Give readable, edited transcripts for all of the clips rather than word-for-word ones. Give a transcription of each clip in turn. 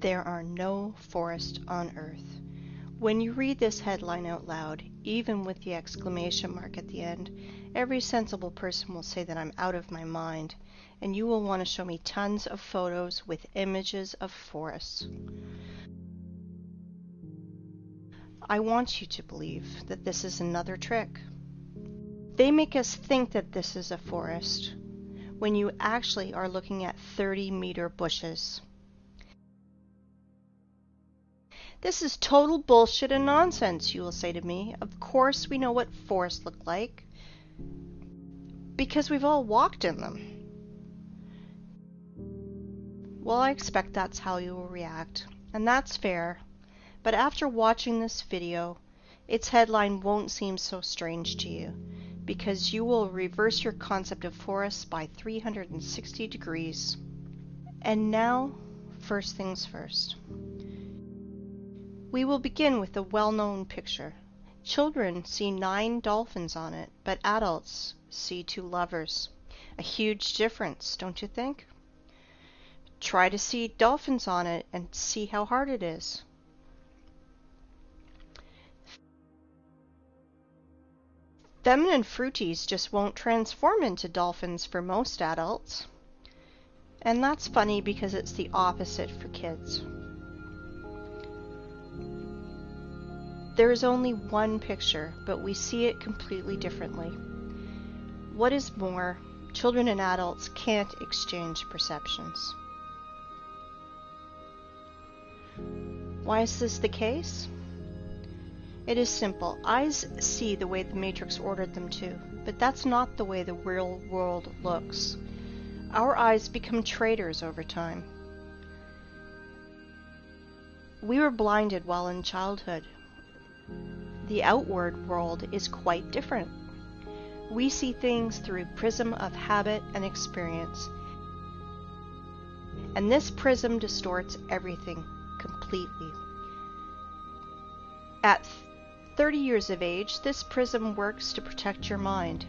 There are no forests on Earth. When you read this headline out loud, even with the exclamation mark at the end, every sensible person will say that I'm out of my mind, and you will want to show me tons of photos with images of forests. I want you to believe that this is another trick. They make us think that this is a forest, when you actually are looking at 30-meter bushes. This is total bullshit and nonsense, you will say to me. Of course we know what forests look like, because we've all walked in them. Well, I expect that's how you will react, and that's fair, but after watching this video, its headline won't seem so strange to you, because you will reverse your concept of forests by 360 degrees. And now, first things first. We will begin with a well-known picture. Children see 9 dolphins on it, but adults see 2 lovers. A huge difference, don't you think? Try to see dolphins on it and see how hard it is. Feminine fruities just won't transform into dolphins for most adults. And that's funny because it's the opposite for kids. There is only one picture, but we see it completely differently. What is more, children and adults can't exchange perceptions. Why is this the case? It is simple. Eyes see the way the Matrix ordered them to, but that's not the way the real world looks. Our eyes become traitors over time. We were blinded while in childhood. The outward world is quite different. We see things through a prism of habit and experience. And this prism distorts everything completely. At 30 years of age, this prism works to protect your mind.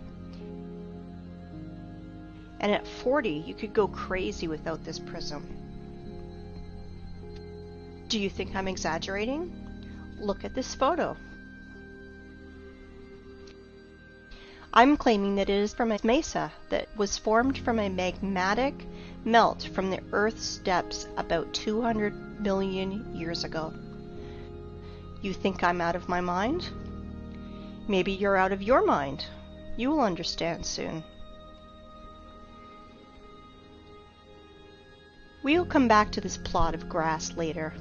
And at 40, you could go crazy without this prism. Do you think I'm exaggerating? Look at this photo. I'm claiming that it is from a mesa that was formed from a magmatic melt from the Earth's depths about 200 million years ago. You think I'm out of my mind? Maybe you're out of your mind. You will understand soon. We'll come back to this plot of grass later.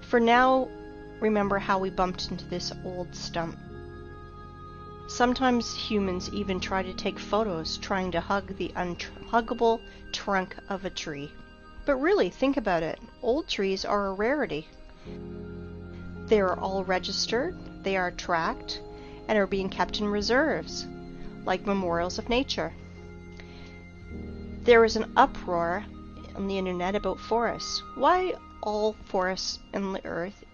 For now, remember how we bumped into this old stump. Sometimes humans even try to take photos trying to hug the unhuggable trunk of a tree. But really, think about it. Old trees are a rarity. They are all registered, they are tracked, and are being kept in reserves, like memorials of nature. There is an uproar on the internet about forests. Why all forests in the earth,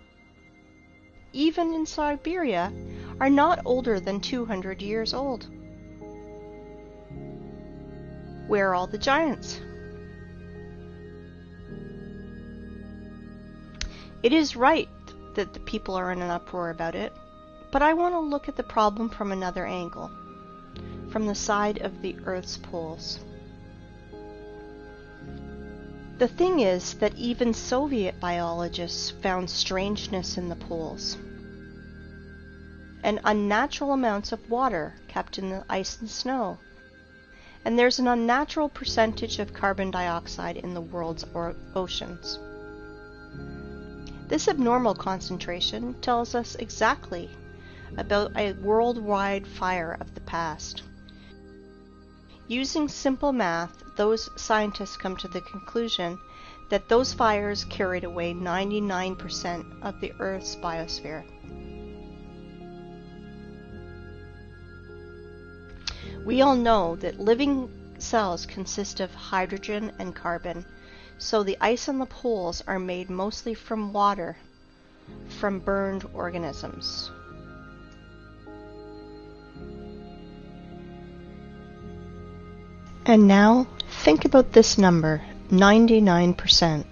even in Siberia, are not older than 200 years old? Where are all the giants? It is right that the people are in an uproar about it, but I want to look at the problem from another angle, from the side of the Earth's poles. The thing is that even Soviet biologists found strangeness in the poles, and unnatural amounts of water kept in the ice and snow, and there's an unnatural percentage of carbon dioxide in the world's oceans. This abnormal concentration tells us exactly about a worldwide fire of the past. Using simple math, those scientists come to the conclusion that those fires carried away 99% of the Earth's biosphere. We all know that living cells consist of hydrogen and carbon, so the ice on the poles are made mostly from water, from burned organisms. And now, think about this number, 99%.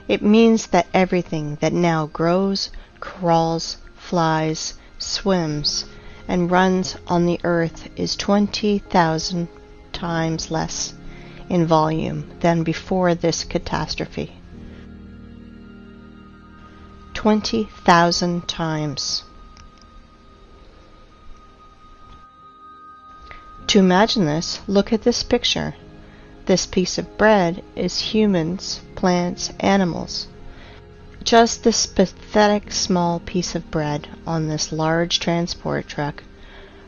It means that everything that now grows, crawls, flies, swims, and runs on the earth is 20,000 times less in volume than before this catastrophe. 20,000 times. To imagine this, look at this picture. This piece of bread is humans, plants, animals. Just this pathetic small piece of bread on this large transport truck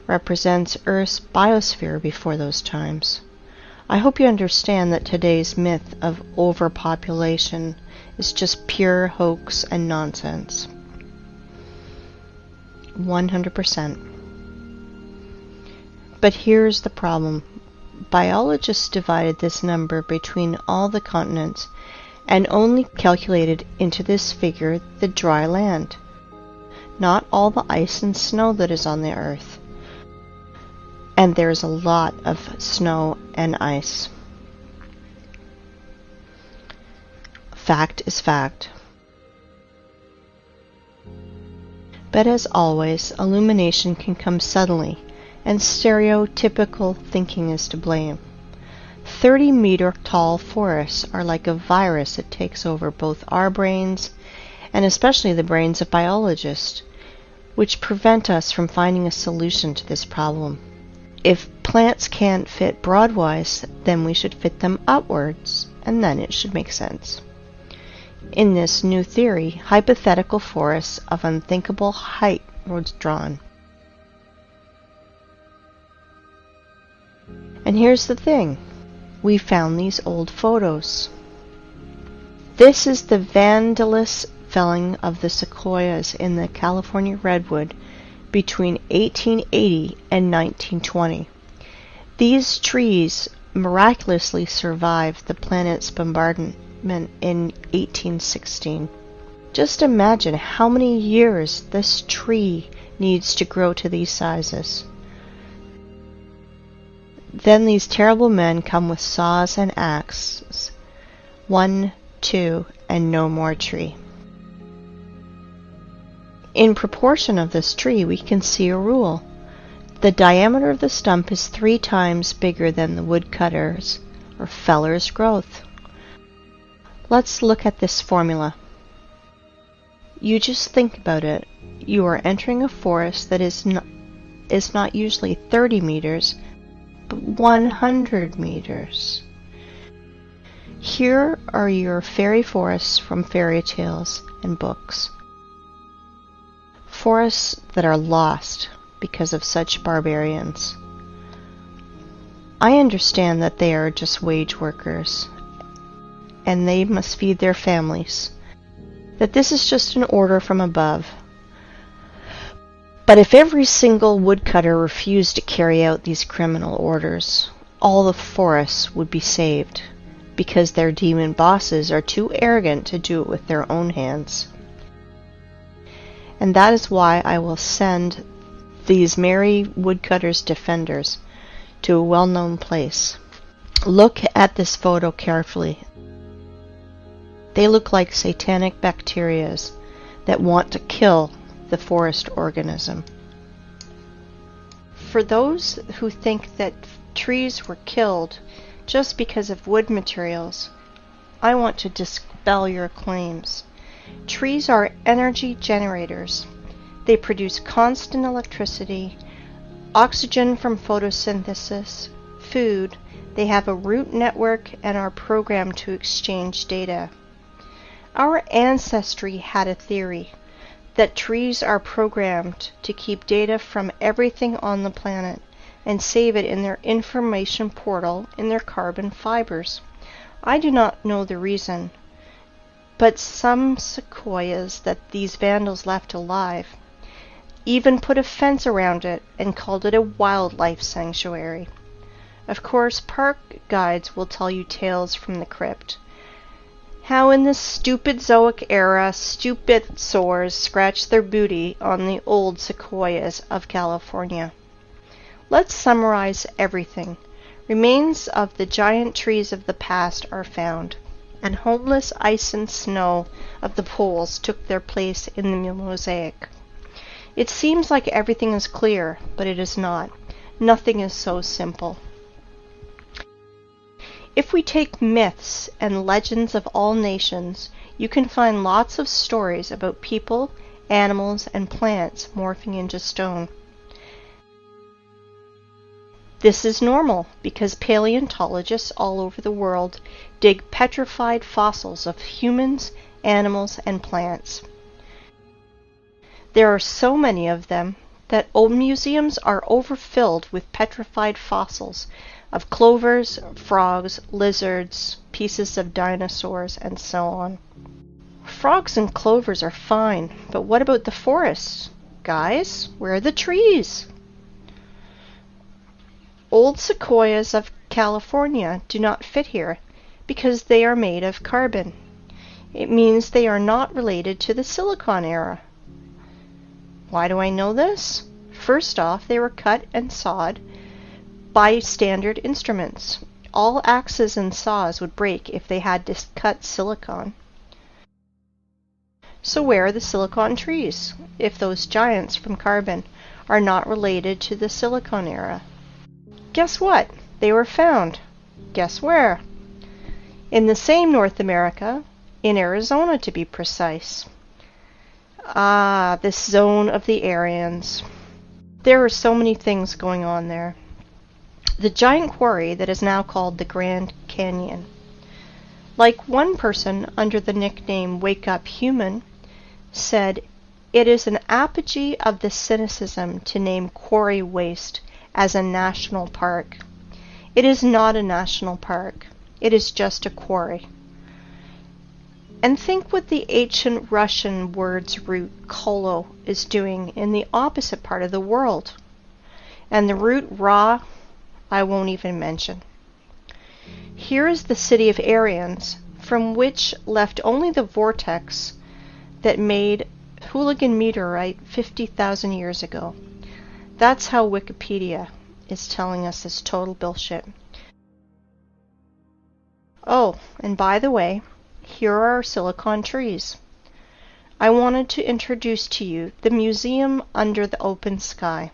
represents Earth's biosphere before those times. I hope you understand that today's myth of overpopulation is just pure hoax and nonsense. 100%. But here's the problem. Biologists divided this number between all the continents and only calculated into this figure the dry land, not all the ice and snow that is on the earth. And there's a lot of snow and ice. Fact is fact. But as always, illumination can come suddenly, and stereotypical thinking is to blame. 30-meter tall forests are like a virus that takes over both our brains and especially the brains of biologists, which prevent us from finding a solution to this problem. If plants can't fit broadwise, then we should fit them upwards, and then it should make sense. In this new theory, hypothetical forests of unthinkable height were drawn. And here's the thing. We found these old photos. This is the vandalous felling of the sequoias in the California redwood between 1880 and 1920. These trees miraculously survived the planet's bombardment in 1816. Just imagine how many years this tree needs to grow to these sizes. Then these terrible men come with saws and axes. 1, 2, and no more tree. In proportion of this tree, we can see a rule. The diameter of the stump is 3 times bigger than the woodcutter's or feller's growth. Let's look at this formula. You just think about it. You are entering a forest that is not usually 30 meters, but 100 meters. Here are your fairy forests from fairy tales and books. Forests that are lost because of such barbarians. I understand that they are just wage workers, and they must feed their families, that this is just an order from above. But if every single woodcutter refused to carry out these criminal orders, all the forests would be saved, because their demon bosses are too arrogant to do it with their own hands. And that is why I will send these merry woodcutters' defenders to a well-known place. Look at this photo carefully. They look like satanic bacterias that want to kill the forest organism. For those who think that trees were killed just because of wood materials, I want to dispel your claims. Trees are energy generators. They produce constant electricity, oxygen from photosynthesis, food. They have a root network and are programmed to exchange data. Our ancestry had a theory that trees are programmed to keep data from everything on the planet and save it in their information portal in their carbon fibers. I do not know the reason, but some sequoias that these vandals left alive even put a fence around it and called it a wildlife sanctuary. Of course, park guides will tell you tales from the crypt. How in the stupid Zoic era, stupid sores scratched their booty on the old sequoias of California. Let's summarize everything. Remains of the giant trees of the past are found, and homeless ice and snow of the poles took their place in the mosaic. It seems like everything is clear, but it is not. Nothing is so simple. If we take myths and legends of all nations, you can find lots of stories about people, animals, and plants morphing into stone. This is normal because paleontologists all over the world dig petrified fossils of humans, animals, and plants. There are so many of them that old museums are overfilled with petrified fossils of clovers, frogs, lizards, pieces of dinosaurs, and so on. Frogs and clovers are fine, but what about the forests? Guys, where are the trees? Old sequoias of California do not fit here because they are made of carbon. It means they are not related to the Silicon era. Why do I know this? First off, they were cut and sawed by standard instruments. All axes and saws would break if they had to cut silicon. So where are the silicon trees, if those giants from carbon are not related to the Silicon era? Guess what? They were found. Guess where? In the same North America, in Arizona to be precise. Ah, this zone of the Aryans. There are so many things going on there. The giant quarry that is now called the Grand Canyon. Like one person under the nickname Wake Up Human said, it is an apogee of the cynicism to name Quarry Waste as a national park. It is not a national park. It is just a quarry. And think what the ancient Russian word's root kolo is doing in the opposite part of the world. And the root ra, I won't even mention. Here is the city of Aryans, from which left only the vortex that made Hooligan meteorite 50,000 years ago. That's how Wikipedia is telling us this total bullshit. Oh, and by the way, here are our silicon trees. I wanted to introduce to you the museum under the open sky.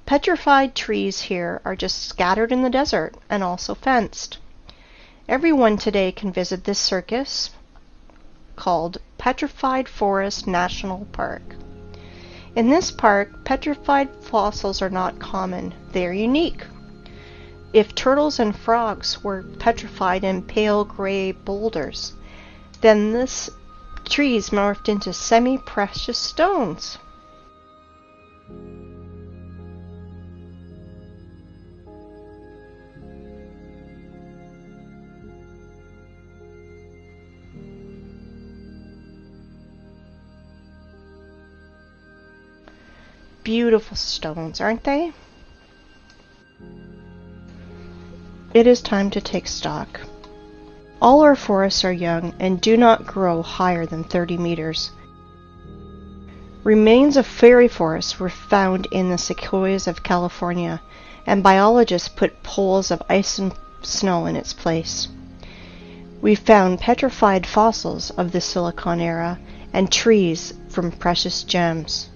Petrified trees here are just scattered in the desert and also fenced. Everyone today can visit this circus called Petrified Forest National Park. In this park, petrified fossils are not common. They are unique. If turtles and frogs were petrified in pale gray boulders, then this trees morphed into semi-precious stones. Beautiful stones, aren't they? It is time to take stock. All our forests are young and do not grow higher than 30 meters. Remains of fairy forests were found in the sequoias of California, and biologists put poles of ice and snow in its place. We found petrified fossils of the Silicon era and trees from precious gems.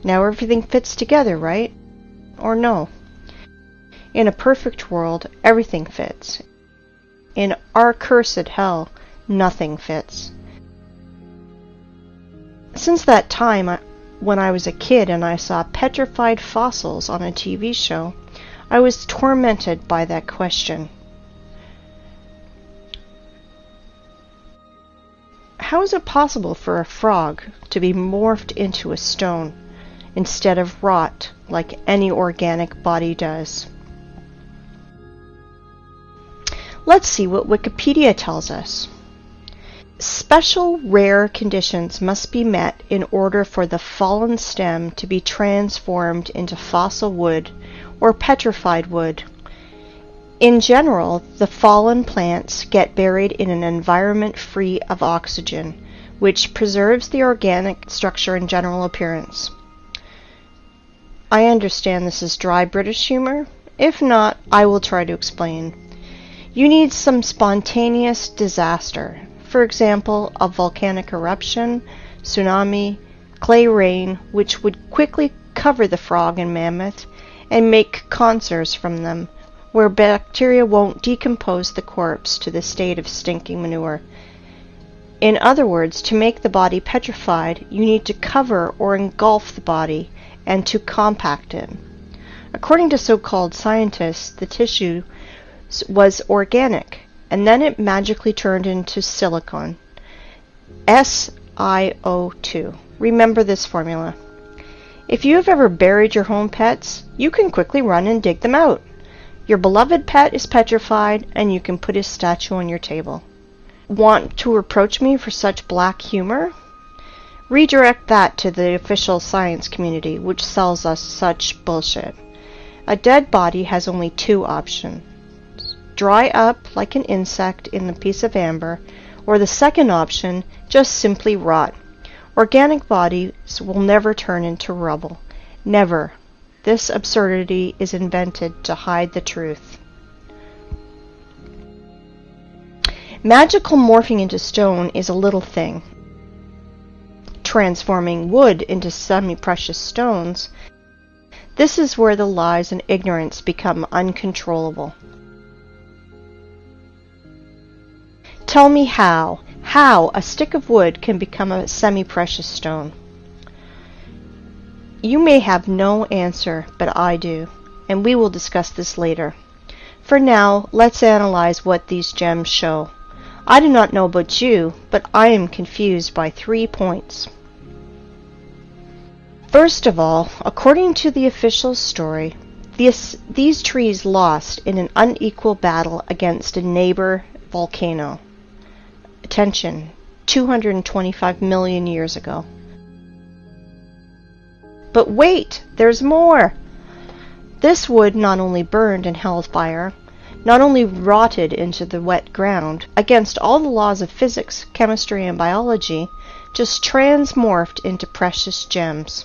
Now everything fits together, right? Or no? In a perfect world, everything fits. In our cursed hell, nothing fits. Since that time, when I was a kid and I saw petrified fossils on a TV show, I was tormented by that question. How is it possible for a frog to be morphed into a stone instead of rot like any organic body does? Let's see what Wikipedia tells us. Special rare conditions must be met in order for the fallen stem to be transformed into fossil wood or petrified wood. In general, the fallen plants get buried in an environment free of oxygen, which preserves the organic structure and general appearance. I understand this is dry British humor. If not, I will try to explain. You need some spontaneous disaster. For example, a volcanic eruption, tsunami, clay rain, which would quickly cover the frog and mammoth and make conserves from them, where bacteria won't decompose the corpse to the state of stinking manure. In other words, to make the body petrified, you need to cover or engulf the body and to compact it. According to so-called scientists, the tissue was organic, and then it magically turned into silicon. SiO2. Remember this formula. If you have ever buried your home pets, you can quickly run and dig them out. Your beloved pet is petrified, and you can put his statue on your table. Want to reproach me for such black humor? Redirect that to the official science community, which sells us such bullshit. A dead body has only two options. Dry up like an insect in a piece of amber, or the second option, just simply rot. Organic bodies will never turn into rubble. Never. This absurdity is invented to hide the truth. Magical morphing into stone is a little thing. Transforming wood into semi-precious stones, this is where the lies and ignorance become uncontrollable. Tell me how a stick of wood can become a semi-precious stone. You may have no answer, but I do, and we will discuss this later. For now, let's analyze what these gems show. I do not know about you, but I am confused by 3 points. First of all, according to the official story, these trees lost in an unequal battle against a neighbor volcano. Attention, 225 million years ago. But wait, there's more! This wood not only burned and held fire, not only rotted into the wet ground, against all the laws of physics, chemistry, and biology, just transmorphed into precious gems.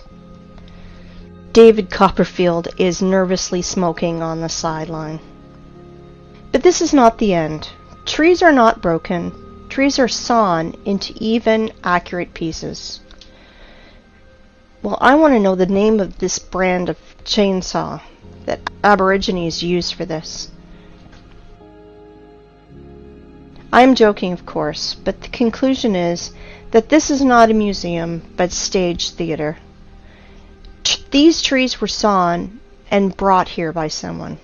David Copperfield is nervously smoking on the sideline. But this is not the end. Trees are not broken. Trees are sawn into even, accurate pieces. Well, I want to know the name of this brand of chainsaw that Aborigines use for this. I am joking, of course, but the conclusion is that this is not a museum, but stage theater. These trees were sawn and brought here by someone.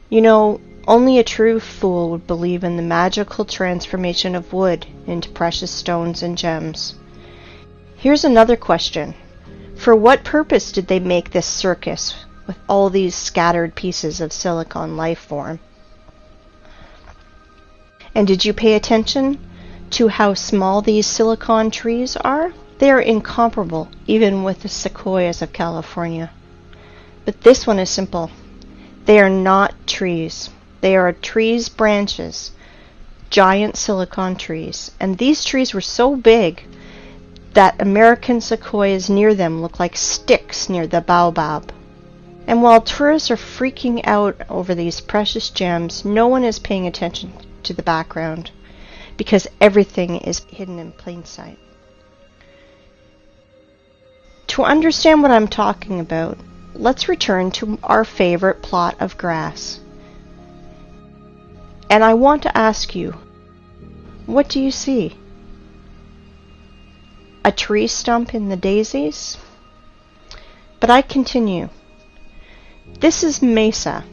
You know, only a true fool would believe in the magical transformation of wood into precious stones and gems. Here's another question. For what purpose did they make this circus with all these scattered pieces of silicon life form? And did you pay attention to how small these silicon trees are? They are incomparable, even with the sequoias of California. But this one is simple. They are not trees. They are trees' branches, giant silicon trees. And these trees were so big that American sequoias near them look like sticks near the baobab. And while tourists are freaking out over these precious gems, no one is paying attention to the background, because everything is hidden in plain sight. To understand what I'm talking about, let's return to our favorite plot of grass. And I want to ask you, what do you see? A tree stump in the daisies? But I continue. This is mesa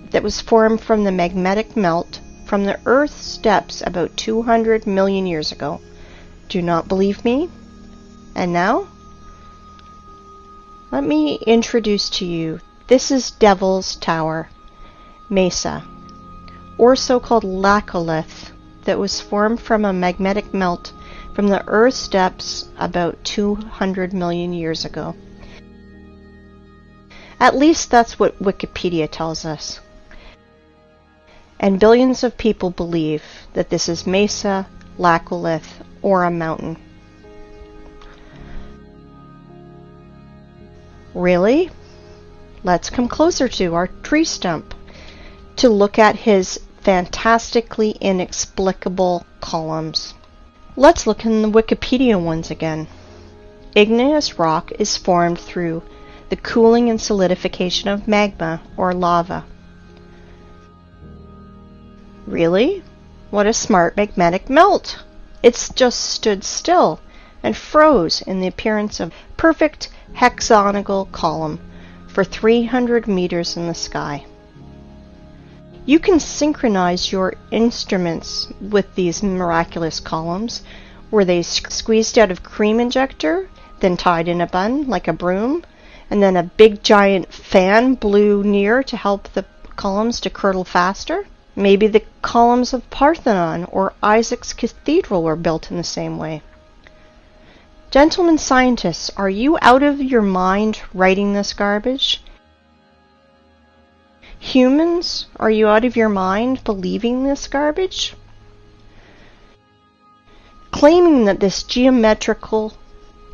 that was formed from the magnetic melt from the Earth's depths about 200 million years ago. Do not believe me? And now? Let me introduce to you, this is Devil's Tower, mesa, or so-called laccolith, that was formed from a magnetic melt from the Earth's depths about 200 million years ago. At least that's what Wikipedia tells us. And billions of people believe that this is mesa, laccolith, or a mountain. Really? Let's come closer to our tree stump to look at his fantastically inexplicable columns. Let's look in the Wikipedia ones again. Igneous rock is formed through the cooling and solidification of magma or lava. Really? What a smart magnetic melt! It's just stood still and froze in the appearance of a perfect hexagonal column for 300 meters in the sky. You can synchronize your instruments with these miraculous columns. Were they squeezed out of cream injector, then tied in a bun like a broom, and then a big giant fan blew near to help the columns to curdle faster? Maybe the columns of Parthenon or Isaac's Cathedral were built in the same way. Gentlemen scientists, are you out of your mind writing this garbage? Humans, are you out of your mind believing this garbage? Claiming that this geometrical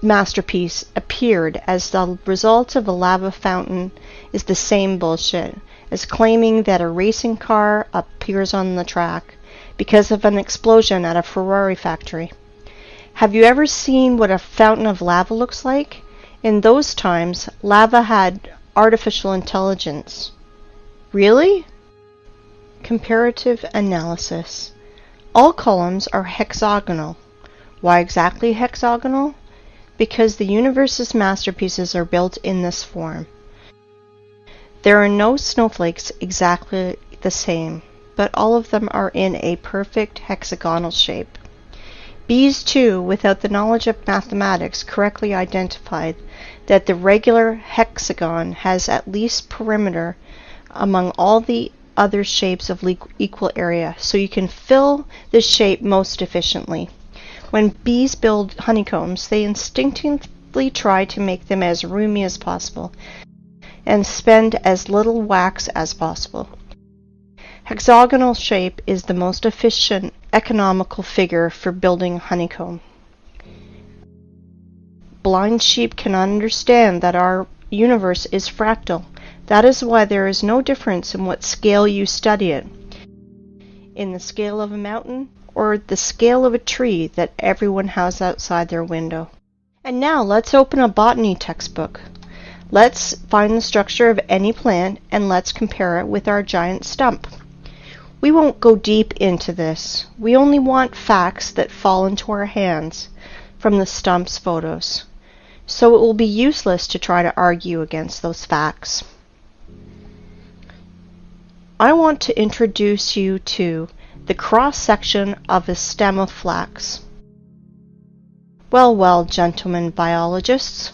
masterpiece appeared as the result of a lava fountain is the same bullshit as claiming that a racing car appears on the track because of an explosion at a Ferrari factory. Have you ever seen what a fountain of lava looks like? In those times, lava had artificial intelligence. Really? Comparative analysis. All columns are hexagonal. Why exactly hexagonal? Because the universe's masterpieces are built in this form. There are no snowflakes exactly the same, but all of them are in a perfect hexagonal shape. Bees, too, without the knowledge of mathematics, correctly identified that the regular hexagon has at least perimeter among all the other shapes of equal area, so you can fill the shape most efficiently. When bees build honeycombs, they instinctively try to make them as roomy as possible and spend as little wax as possible. Hexagonal shape is the most efficient, economical figure for building honeycomb. Blind sheep cannot understand that our universe is fractal. That is why there is no difference in what scale you study it, in the scale of a mountain or the scale of a tree that everyone has outside their window. And now let's open a botany textbook. Let's find the structure of any plant and let's compare it with our giant stump. We won't go deep into this. We only want facts that fall into our hands from the stump's photos. So it will be useless to try to argue against those facts. I want to introduce you to the cross-section of a stem of flax. Well, gentlemen biologists,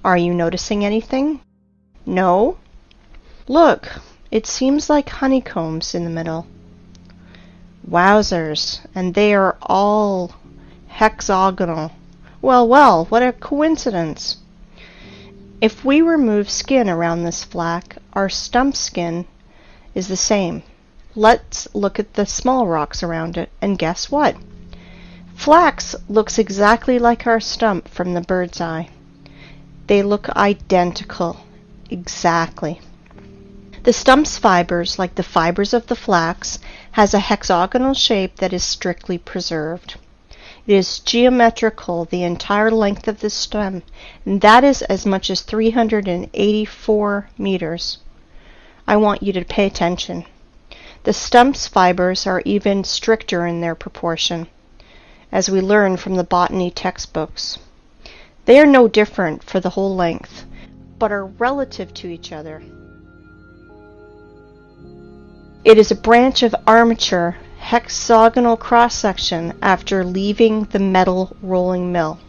are you noticing anything? No? Look, it seems like honeycombs in the middle. Wowzers, and they are all hexagonal. Well, what a coincidence. If we remove skin around this flax, our stump skin is the same. Let's look at the small rocks around it, and guess what? Flax looks exactly like our stump from the bird's eye. They look identical. Exactly. The stump's fibers, like the fibers of the flax, has a hexagonal shape that is strictly preserved. It is geometrical the entire length of the stem, and that is as much as 384 meters. I want you to pay attention. The stump's fibers are even stricter in their proportion, as we learn from the botany textbooks. They are no different for the whole length, but are relative to each other. It is a branch of armature hexagonal cross-section after leaving the metal rolling mill.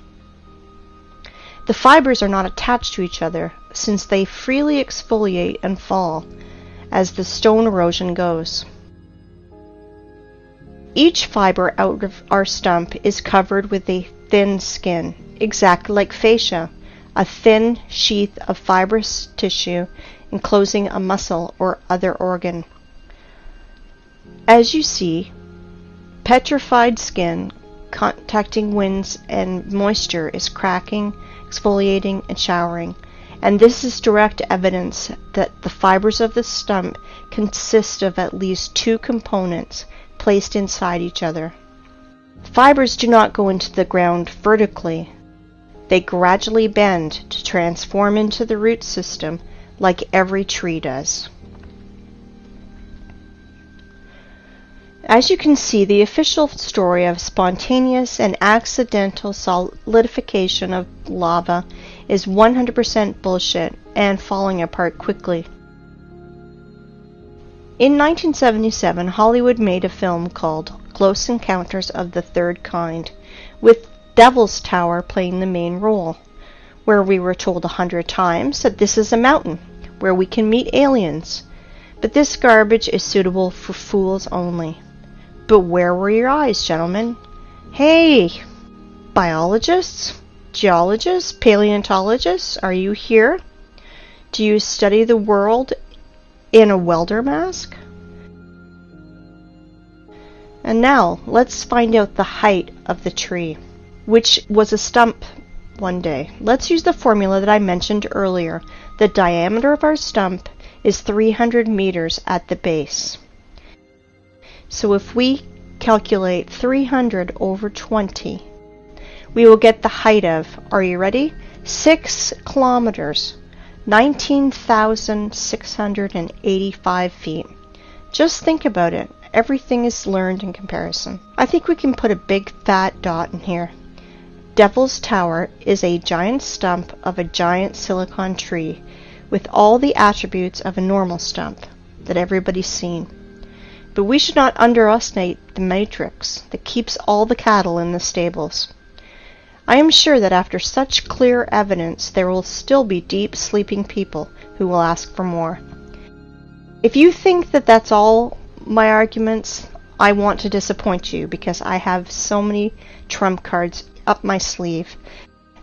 The fibers are not attached to each other, since they freely exfoliate and fall as the stone erosion goes. Each fiber out of our stump is covered with a thin skin, exactly like fascia, a thin sheath of fibrous tissue enclosing a muscle or other organ. As you see, petrified skin contacting winds and moisture is cracking, exfoliating, and showering, and this is direct evidence that the fibers of the stump consist of at least two components placed inside each other. Fibers do not go into the ground vertically. They gradually bend to transform into the root system like every tree does. As you can see, the official story of spontaneous and accidental solidification of lava is 100% bullshit and falling apart quickly. In 1977, Hollywood made a film called Close Encounters of the Third Kind, with Devil's Tower playing the main role, where we were told 100 times that this is a mountain where we can meet aliens, but this garbage is suitable for fools only. But where were your eyes, gentlemen? Hey, biologists, geologists, paleontologists, are you here? Do you study the world in a welder mask? And now, let's find out the height of the tree, which was a stump one day. Let's use the formula that I mentioned earlier. The diameter of our stump is 300 meters at the base. So if we calculate 300 over 20, we will get the height of, are you ready? 6 kilometers, 19,685 feet. Just think about it. Everything is learned in comparison. I think we can put a big fat dot in here. Devil's Tower is a giant stump of a giant silicon tree with all the attributes of a normal stump that everybody's seen. But we should not underestimate the matrix that keeps all the cattle in the stables. I am sure that after such clear evidence, there will still be deep sleeping people who will ask for more. If you think that that's all my arguments, I want to disappoint you, because I have so many trump cards up my sleeve,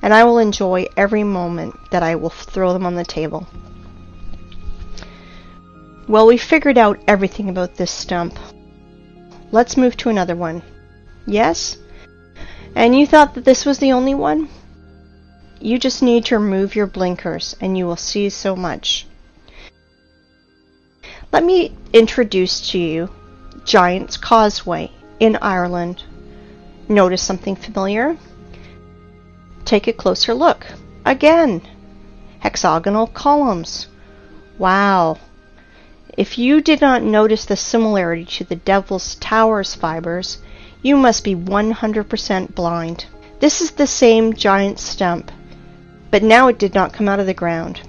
and I will enjoy every moment that I will throw them on the table. Well, we figured out everything about this stump. Let's move to another one. Yes? And you thought that this was the only one? You just need to remove your blinkers and you will see so much. Let me introduce to you Giant's Causeway in Ireland. Notice something familiar? Take a closer look. Again, hexagonal columns. Wow. If you did not notice the similarity to the Devil's Tower's fibers, you must be 100% blind. This is the same giant stump, but now it did not come out of the ground.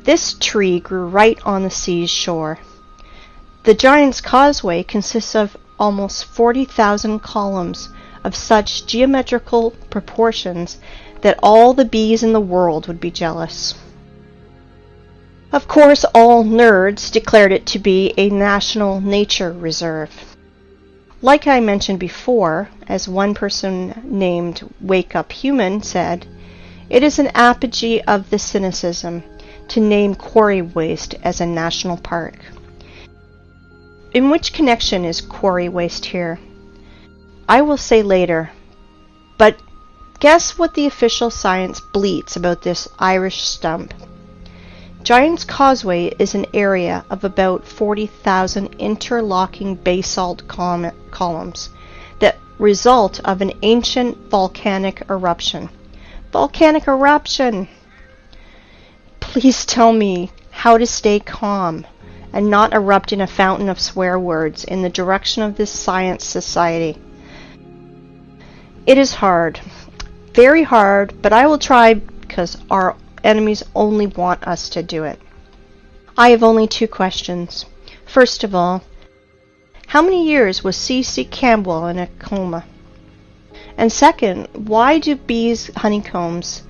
This tree grew right on the sea's shore. The Giant's Causeway consists of almost 40,000 columns of such geometrical proportions that all the bees in the world would be jealous. Of course, all nerds declared it to be a national nature reserve. Like I mentioned before, as one person named Wake Up Human said, it is an apogee of the cynicism to name quarry waste as a national park. In which connection is quarry waste here? I will say later, but guess what the official science bleats about this Irish stump? Giant's Causeway is an area of about 40,000 interlocking basalt columns that result of an ancient volcanic eruption. Volcanic eruption! Please tell me how to stay calm and not erupt in a fountain of swear words in the direction of this science society. It is hard, very hard, but I will try because our enemies only want us to do it. I have only 2 questions. First of all, how many years was C.C. Campbell in a coma? And second, why do bees' honeycombs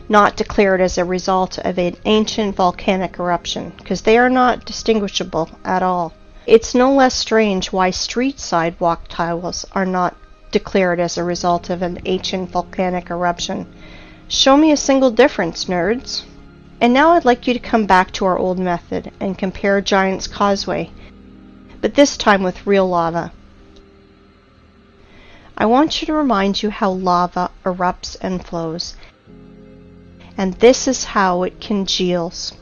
not declared as a result of an ancient volcanic eruption? Because they are not distinguishable at all. It's no less strange why street sidewalk tiles are not declared as a result of an ancient volcanic eruption. Show me a single difference, nerds. And now I'd like you to come back to our old method and compare Giant's Causeway, but this time with real lava. I want you to remind you how lava erupts and flows. and this is how it congeals.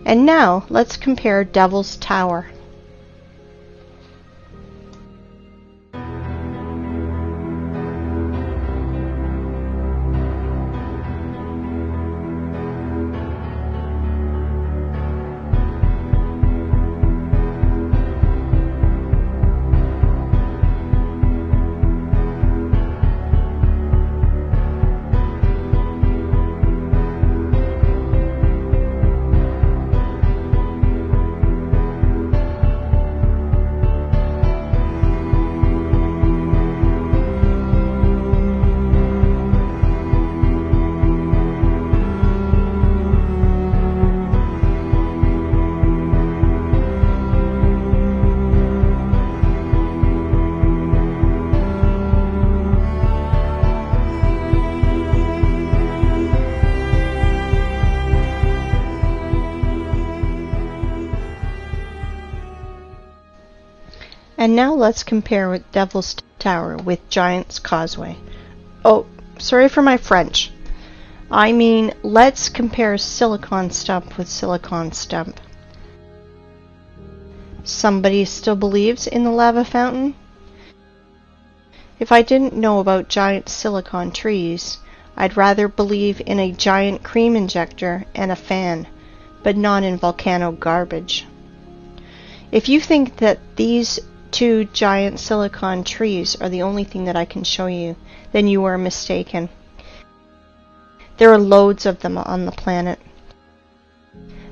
And now let's compare Devil's Tower. And now let's compare with Devil's Tower with Giant's Causeway. Oh, sorry for my French. I mean, let's compare silicon stump with silicon stump. Somebody still believes in the lava fountain? If I didn't know about giant silicon trees, I'd rather believe in a giant cream injector and a fan, but not in volcano garbage. If you think that these two giant silicon trees are the only thing that I can show you, then you are mistaken. There are loads of them on the planet.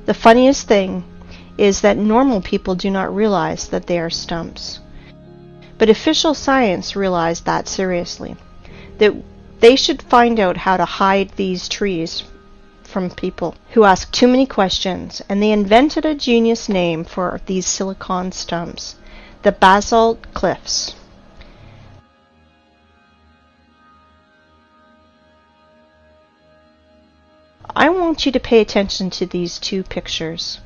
The funniest thing is that normal people do not realize that they are stumps. But official science realized that seriously, that they should find out how to hide these trees from people who ask too many questions, and they invented a genius name for these silicon stumps: the basalt cliffs. I want you to pay attention to these two pictures,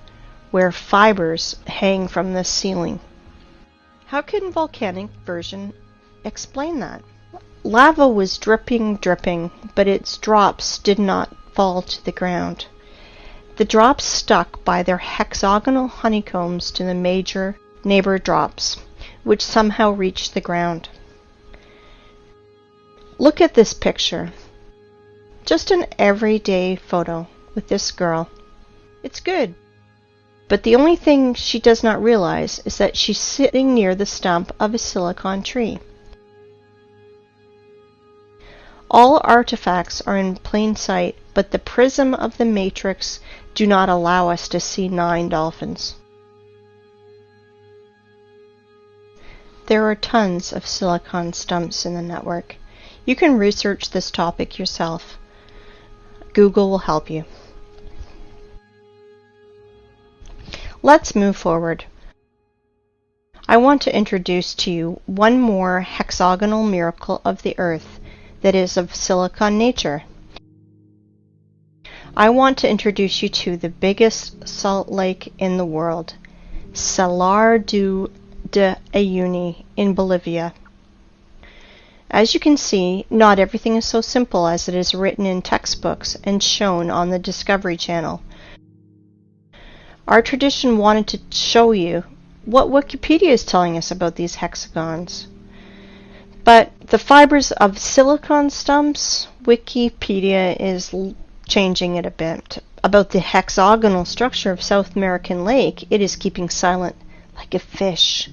where fibers hang from the ceiling. How can volcanic version explain that? Lava was dripping, but its drops did not fall to the ground. The drops stuck by their hexagonal honeycombs to the major neighbor drops, which somehow reached the ground. Look at this picture. Just an everyday photo with this girl. It's good. But the only thing she does not realize is that she's sitting near the stump of a silicon tree. All artifacts are in plain sight, but the prism of the matrix do not allow us to see 9 dolphins. There are tons of silicon stumps in the network. You can research this topic yourself. Google will help you. Let's move forward. I want to introduce to you one more hexagonal miracle of the Earth that is of silicon nature. I want to introduce you to the biggest salt lake in the world, Salar de Uyuni in Bolivia. As you can see, not everything is so simple as it is written in textbooks and shown on the Discovery Channel. Our tradition wanted to show you what Wikipedia is telling us about these hexagons. But the fibers of silicon stumps, Wikipedia is changing it a bit. About the hexagonal structure of South American Lake, it is keeping silent, like a fish,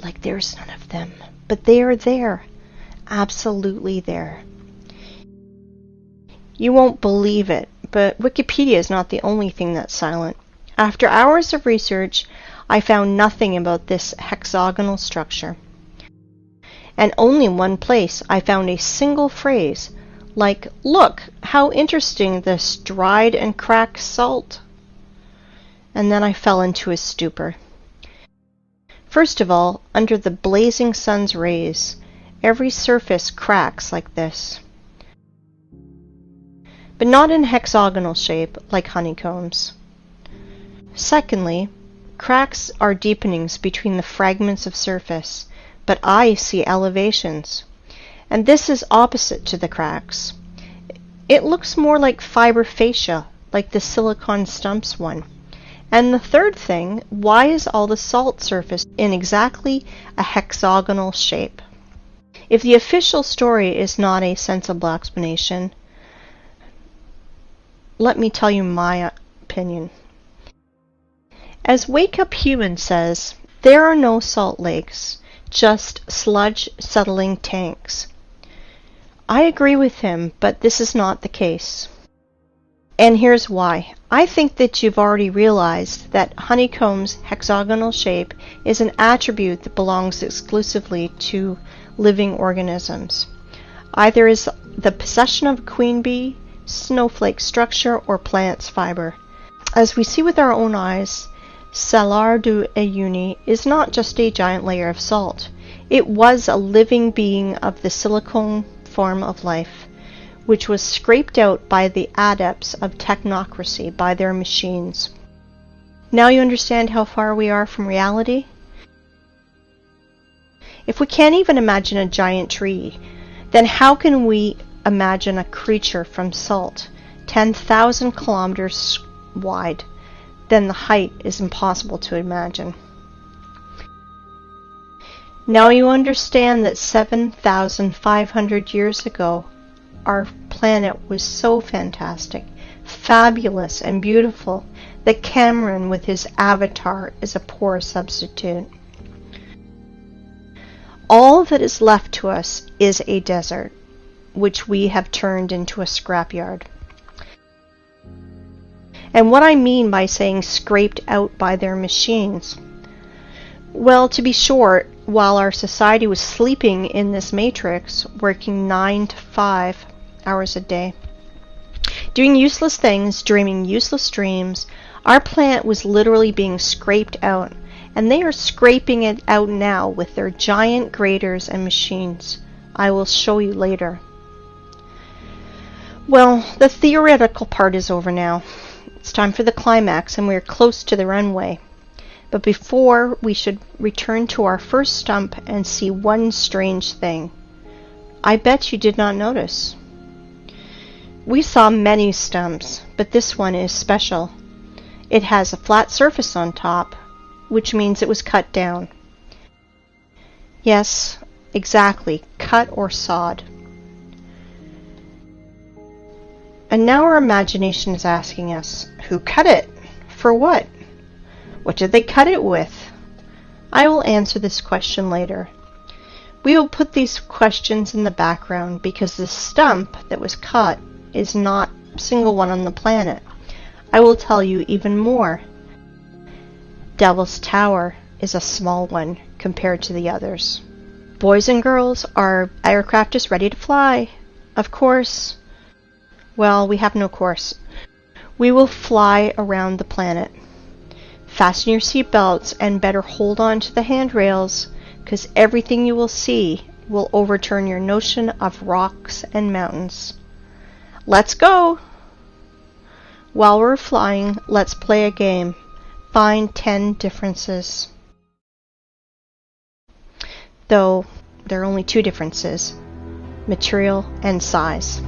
like there's none of them. But they are there, absolutely there. You won't believe it, but Wikipedia is not the only thing that's silent. After hours of research, I found nothing about this hexagonal structure. And only in one place I found a single phrase, like, "Look, how interesting this dried and cracked salt." And then I fell into a stupor. First of all, under the blazing sun's rays, every surface cracks like this. But not in hexagonal shape, like honeycombs. Secondly, cracks are deepenings between the fragments of surface, but I see elevations. And this is opposite to the cracks. It looks more like fiber fascia, like the silicon stumps one. And the third thing, why is all the salt surface in exactly a hexagonal shape? If the official story is not a sensible explanation, let me tell you my opinion. As Wake Up Human says, there are no salt lakes, just sludge settling tanks. I agree with him, but this is not the case. And here's why. I think that you've already realized that honeycomb's hexagonal shape is an attribute that belongs exclusively to living organisms. Either is the possession of a queen bee, snowflake structure, or plant's fiber. As we see with our own eyes, Salar do Uyuni is not just a giant layer of salt. It was a living being of the silicone form of life, which was scraped out by the adepts of technocracy, by their machines. Now you understand how far we are from reality? If we can't even imagine a giant tree, then how can we imagine a creature from salt, 10,000 kilometers wide? Then the height is impossible to imagine. Now you understand that 7,500 years ago, our planet was so fantastic, fabulous, and beautiful that Cameron with his avatar is a poor substitute. All that is left to us is a desert, which we have turned into a scrapyard. And what I mean by saying scraped out by their machines, well, to be short, while our society was sleeping in this matrix, working 9 to 5 hours a day, doing useless things, dreaming useless dreams, our planet was literally being scraped out, and they are scraping it out now with their giant graders and machines. I will show you later. Well, the theoretical part is over now. It's time for the climax, and we are close to the runway. But before, we should return to our first stump and see one strange thing. I bet you did not notice. We saw many stumps, but this one is special. It has a flat surface on top, which means it was cut down. Yes, exactly, cut or sawed. And now our imagination is asking us, who cut it? For what? What did they cut it with? I will answer this question later. We will put these questions in the background because the stump that was cut is not a single one on the planet. I will tell you even more. Devil's Tower is a small one compared to the others. Boys and girls, our aircraft is ready to fly. Of course. Well, we have no course. We will fly around the planet. Fasten your seatbelts and better hold on to the handrails, because everything you will see will overturn your notion of rocks and mountains. Let's go! While we're flying, let's play a game. Find 10 differences. Though, there are only 2 differences: material and size.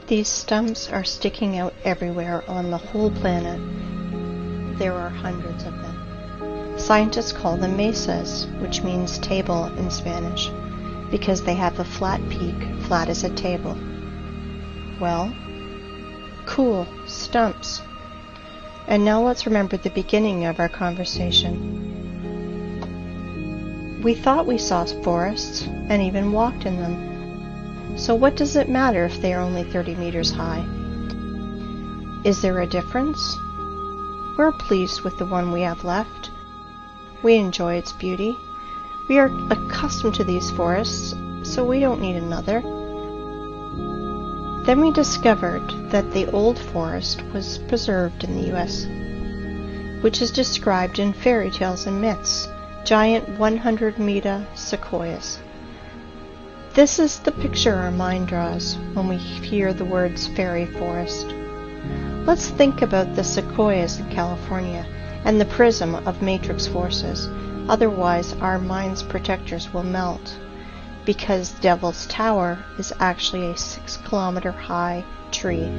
These stumps are sticking out everywhere on the whole planet. There are hundreds of them. Scientists call them mesas, which means table in Spanish, because they have a flat peak, flat as a table. Well, cool, stumps. And now let's remember the beginning of our conversation. We thought we saw forests and even walked in them. So what does it matter if they are only 30 meters high? Is there a difference? We're pleased with the one we have left. We enjoy its beauty. We are accustomed to these forests, so we don't need another. Then we discovered that the old forest was preserved in the US, which is described in fairy tales and myths, giant 100-meter sequoias. This is the picture our mind draws when we hear the words fairy forest. Let's think about the sequoias in California and the prism of matrix forces. Otherwise, our mind's protectors will melt, because Devil's Tower is actually a 6-kilometer high tree.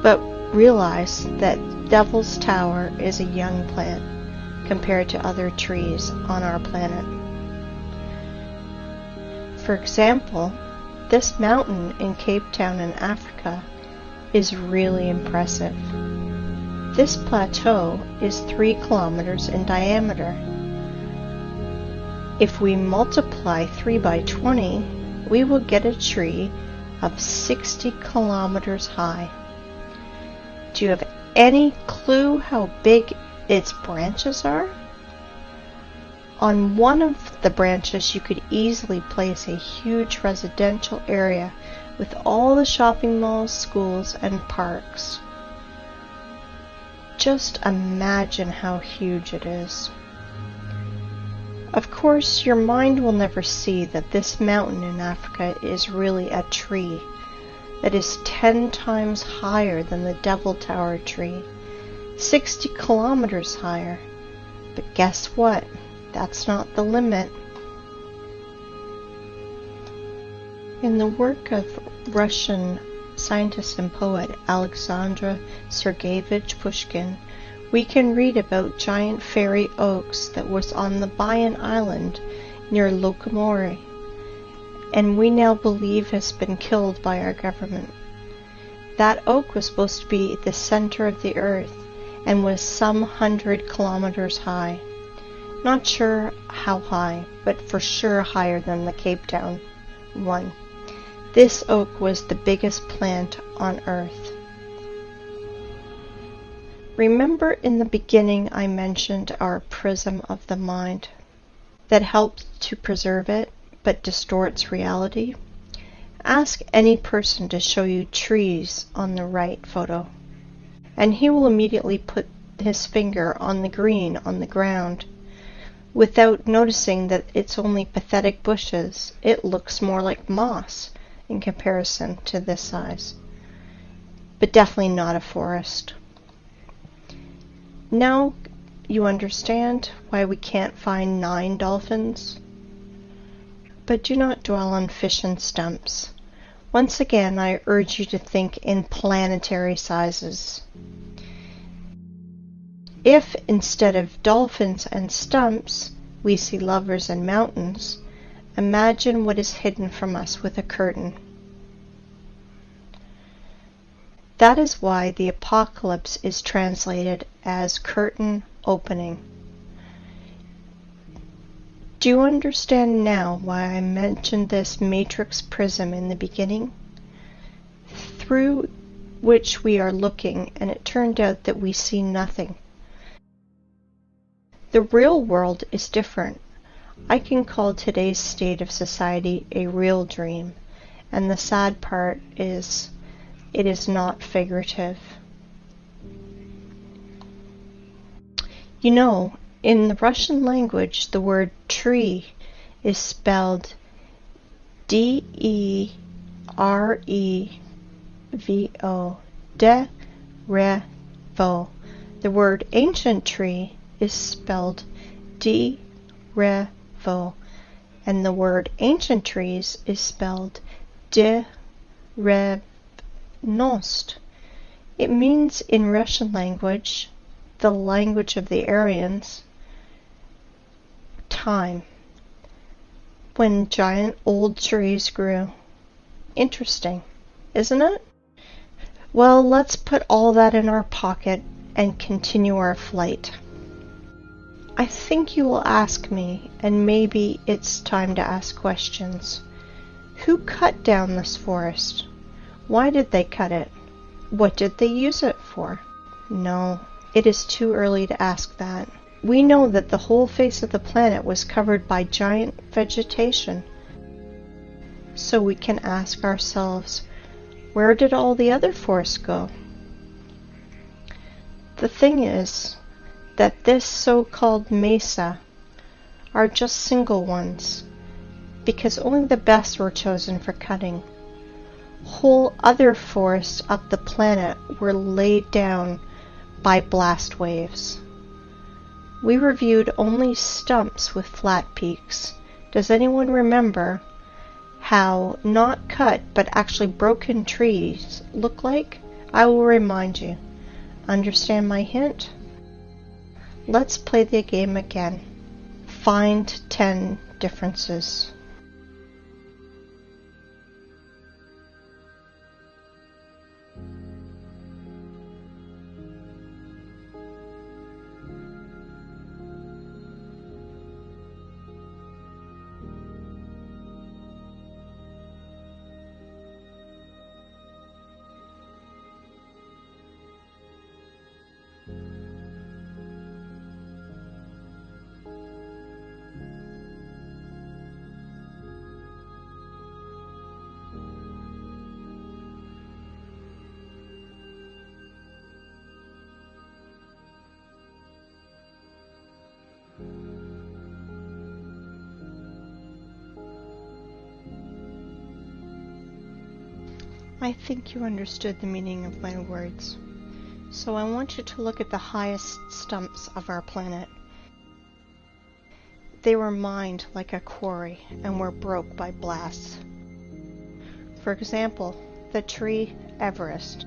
But realize that Devil's Tower is a young plant compared to other trees on our planet. For example, this mountain in Cape Town in Africa is really impressive. This plateau is 3 kilometers in diameter. If we multiply 3 by 20, we will get a tree of 60 kilometers high. Do you have any clue how big its branches are? On one of the branches, you could easily place a huge residential area with all the shopping malls, schools, and parks. Just imagine how huge it is. Of course, your mind will never see that this mountain in Africa is really a tree that is 10 times higher than the Devil Tower tree, 60 kilometers higher. But guess what? That's not the limit. In the work of Russian scientist and poet Alexander Sergeyevich Pushkin, we can read about giant fairy oaks that was on the Bayan Island near Lokomori, and we now believe has been killed by our government. That oak was supposed to be the center of the earth and was some 100 kilometers high. Not sure how high, but for sure higher than the Cape Town one. This oak was the biggest plant on Earth. Remember in the beginning I mentioned our prism of the mind that helps to preserve it but distorts reality? Ask any person to show you trees on the right photo, and he will immediately put his finger on the green on the ground. Without noticing that it's only pathetic bushes, it looks more like moss in comparison to this size. But definitely not a forest. Now you understand why we can't find 9 dolphins? But do not dwell on fish and stumps. Once again, I urge you to think in planetary sizes. If instead of dolphins and stumps, we see lovers and mountains, imagine what is hidden from us with a curtain. That is why the apocalypse is translated as curtain opening. Do you understand now why I mentioned this matrix prism in the beginning? Through which we are looking, and it turned out that we see nothing. The real world is different. I can call today's state of society a real dream, and the sad part is it is not figurative. You know, in the Russian language, the word tree is spelled D-E-R-E-V-O, de-re-vo. The word ancient tree is spelled D-re-vo, and the word ancient trees is spelled DITRH. It means in Russian language, the language of the Aryans, time, when giant old trees grew. Interesting, isn't it? Well, let's put all that in our pocket and continue our flight. I think you will ask me, and maybe it's time to ask questions. Who cut down this forest? Why did they cut it? What did they use it for? No, it is too early to ask that. We know that the whole face of the planet was covered by giant vegetation. So we can ask ourselves, where did all the other forests go? The thing is that this so-called mesa are just single ones, because only the best were chosen for cutting. Whole other forests up the planet were laid down by blast waves. We reviewed only stumps with flat peaks. Does anyone remember how not cut but actually broken trees look like? I will remind you. Understand my hint? Let's play the game again. Find 10 differences. I think you understood the meaning of my words. So I want you to look at the highest stumps of our planet. They were mined like a quarry and were broke by blasts. For example, the tree Everest.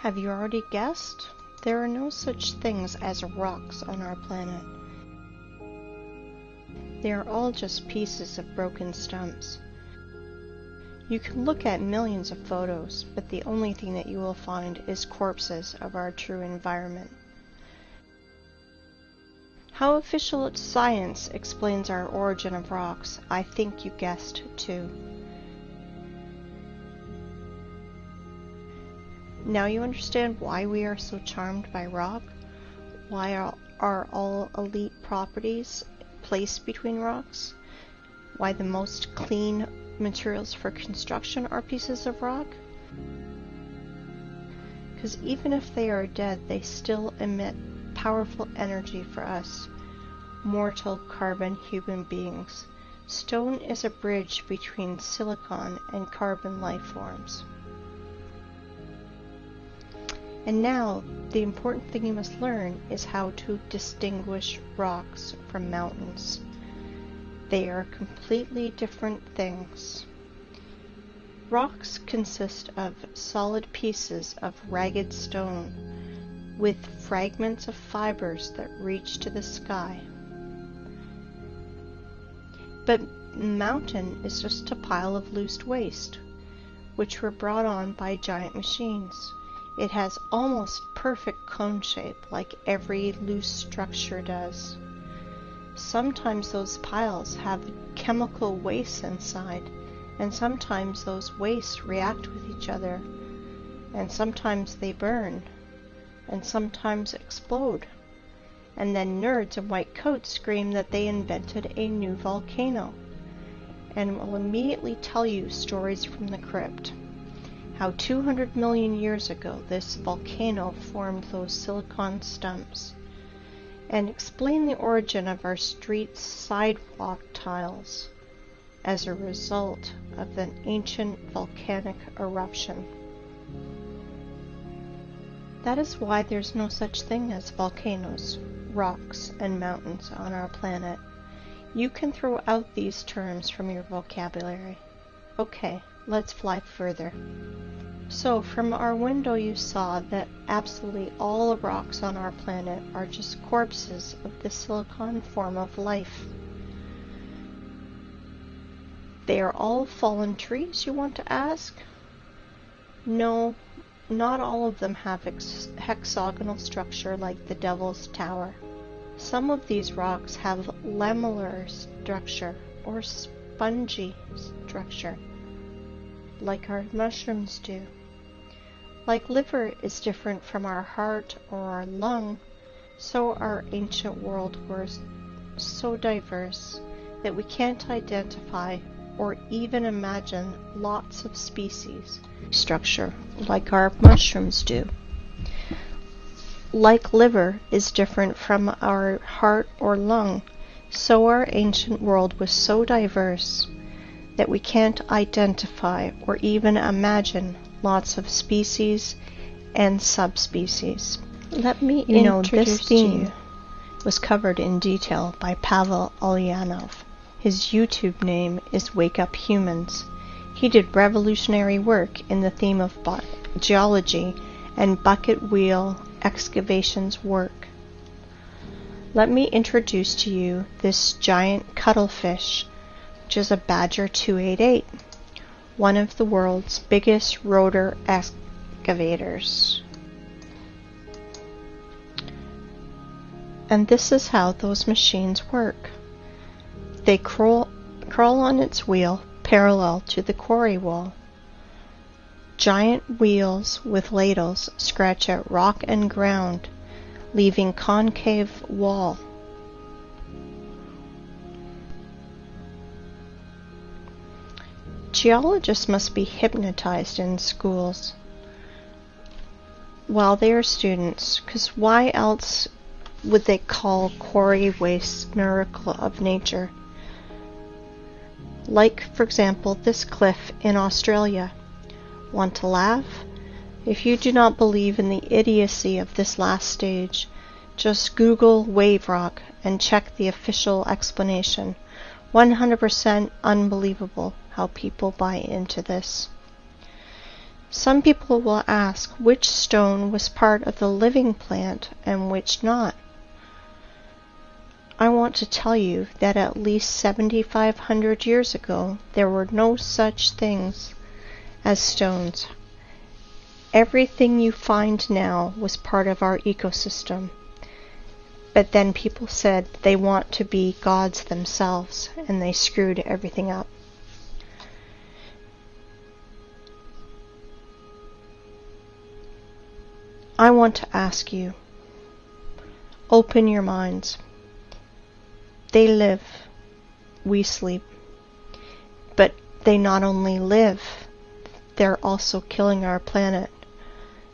Have you already guessed? There are no such things as rocks on our planet. They are all just pieces of broken stumps. You can look at millions of photos, but the only thing that you will find is corpses of our true environment. How official science explains our origin of rocks, I think you guessed too. Now you understand why we are so charmed by rock, why are all elite properties placed between rocks, why the most clean materials for construction are pieces of rock. Because even if they are dead, they still emit powerful energy for us, mortal carbon human beings. Stone is a bridge between silicon and carbon life forms. And now, the important thing you must learn is how to distinguish rocks from mountains. They are completely different things. Rocks consist of solid pieces of ragged stone with fragments of fibers that reach to the sky. But mountain is just a pile of loose waste, which were brought on by giant machines. It has almost perfect cone shape, like every loose structure does. Sometimes those piles have chemical waste inside, And sometimes those wastes react with each other, and sometimes they burn, and sometimes explode. And then nerds in white coats scream that they invented a new volcano, and will immediately tell you stories from the crypt. How 200 million years ago this volcano formed those silicon stumps, and explain the origin of our street sidewalk tiles as a result of an ancient volcanic eruption. That is why there's no such thing as volcanoes, rocks, and mountains on our planet. You can throw out these terms from your vocabulary. Okay, let's fly further. So from our window you saw that absolutely all the rocks on our planet are just corpses of the silicon form of life. They are all fallen trees, you want to ask? No, not all of them have hexagonal structure like the Devil's Tower. Some of these rocks have lamellar structure or spongy structure, like our mushrooms do. Like liver is different from our heart or our lung, so our ancient world was so diverse that we can't identify or even imagine lots of species structure like our mushrooms do. Like liver is different from our heart or lung, so our ancient world was so diverse that we can't identify or even imagine lots of species and subspecies. Let me introduce this theme was covered in detail by Pavel Ulyanov. His YouTube name is Wake Up Humans. He did revolutionary work in the theme of geology and bucket wheel excavations work. Let me introduce to you this giant cuttlefish, which is a Badger 288, one of the world's biggest rotor excavators. And this is how those machines work. They crawl on its wheel parallel to the quarry wall. Giant wheels with ladles scratch at rock and ground, leaving concave wall. Geologists must be hypnotized in schools while they are students, because why else would they call quarry waste miracle of nature? Like, for example, this cliff in Australia. Want to laugh? If you do not believe in the idiocy of this last stage, just Google wave rock and check the official explanation. 100% unbelievable how people buy into this. Some people will ask which stone was part of the living plant and which not. I want to tell you that at least 7,500 years ago there were no such things as stones. Everything you find now was part of our ecosystem. But then people said they want to be gods themselves, and they screwed everything up. I want to ask you, open your minds. They live, we sleep. But they not only live, they're also killing our planet.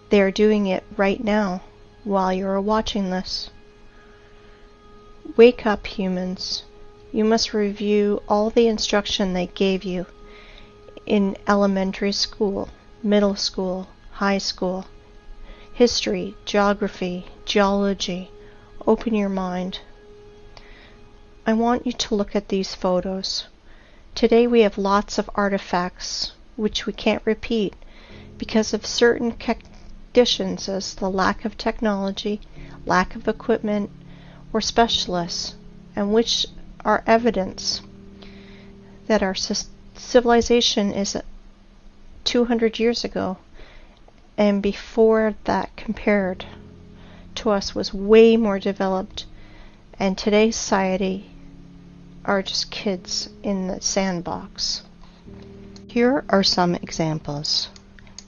They are doing it right now while you're watching this. Wake up, humans. You must review all the instruction they gave you in elementary school, middle school, high school, history, geography, geology. Open your mind. I want you to look at these photos. Today we have lots of artifacts which we can't repeat because of certain conditions as the lack of technology, lack of equipment, or specialists, and which are evidence that our civilization is 200 years ago, and before that compared to us was way more developed, and today's society are just kids in the sandbox. Here are some examples.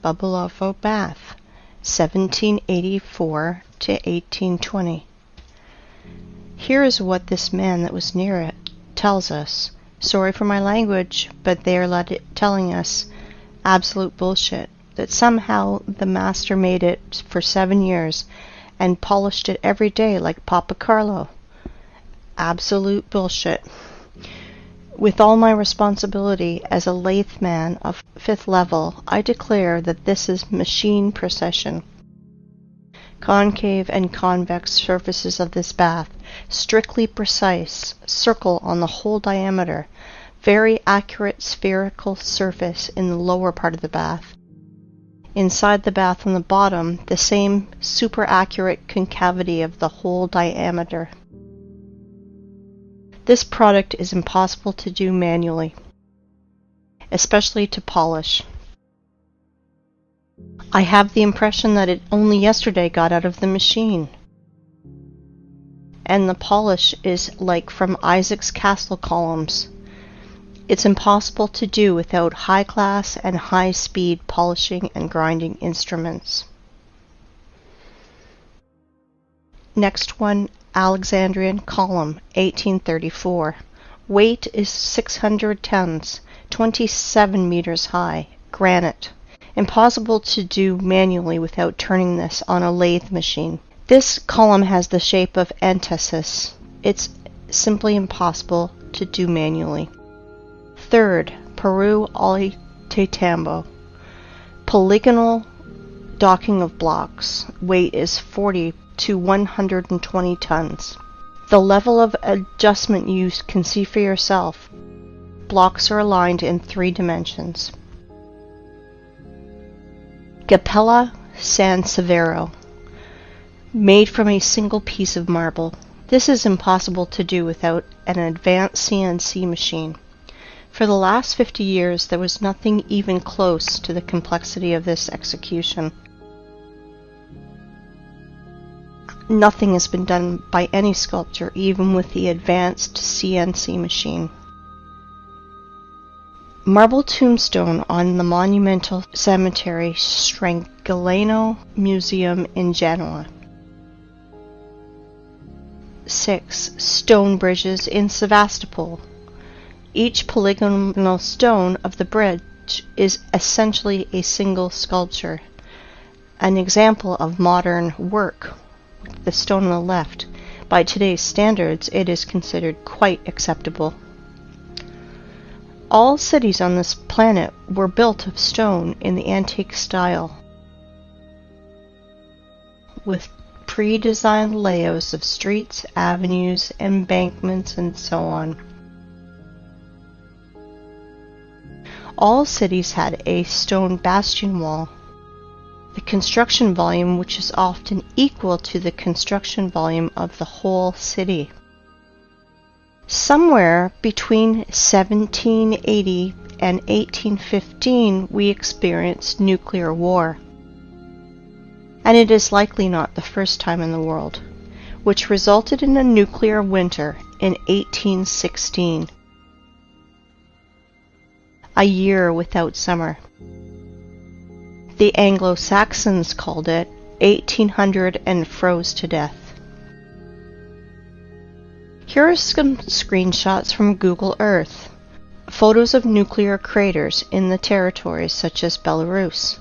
Babalovo Bath, 1784 to 1820. Here is what this man that was near it tells us. Sorry for my language, but they are telling us absolute bullshit. That somehow the master made it for 7 years and polished it every day like Papa Carlo. Absolute bullshit. With all my responsibility as a lathe man of 5th level, I declare that this is machine precision. Concave and convex surfaces of this bath, strictly precise, circle on the whole diameter, very accurate spherical surface in the lower part of the bath. Inside the bath on the bottom, the same super accurate concavity of the whole diameter. This product is impossible to do manually, especially to polish. I have the impression that it only yesterday got out of the machine. And the polish is like from Isaac's castle columns. It's impossible to do without high-class and high-speed polishing and grinding instruments. Next one, Alexandrian column, 1834. Weight is 600 tons, 27 meters high, granite. Impossible to do manually without turning this on a lathe machine. This column has the shape of antithesis. It's simply impossible to do manually. Third, Peru Ollantaytambo. Polygonal docking of blocks. Weight is 40 to 120 tons. The level of adjustment you can see for yourself. Blocks are aligned in 3 dimensions. Capella San Severo. Made from a single piece of marble. This is impossible to do without an advanced CNC machine. For the last 50 years, there was nothing even close to the complexity of this execution. Nothing has been done by any sculptor, even with the advanced CNC machine. Marble tombstone on the Monumental Cemetery Strangolano Museum in Genoa. 6. Stone bridges in Sevastopol. Each polygonal stone of the bridge is essentially a single sculpture. An example of modern work, the stone on the left. By today's standards, it is considered quite acceptable. All cities on this planet were built of stone in the antique style, with pre-designed layouts of streets, avenues, embankments, and so on. All cities had a stone bastion wall, the construction volume which is often equal to the construction volume of the whole city. Somewhere between 1780 and 1815 we experienced nuclear war, and it is likely not the first time in the world, which resulted in a nuclear winter in 1816. A year without summer. The Anglo-Saxons called it 1800 and froze to death. Here are some screenshots from Google Earth. Photos of nuclear craters in the territories such as Belarus.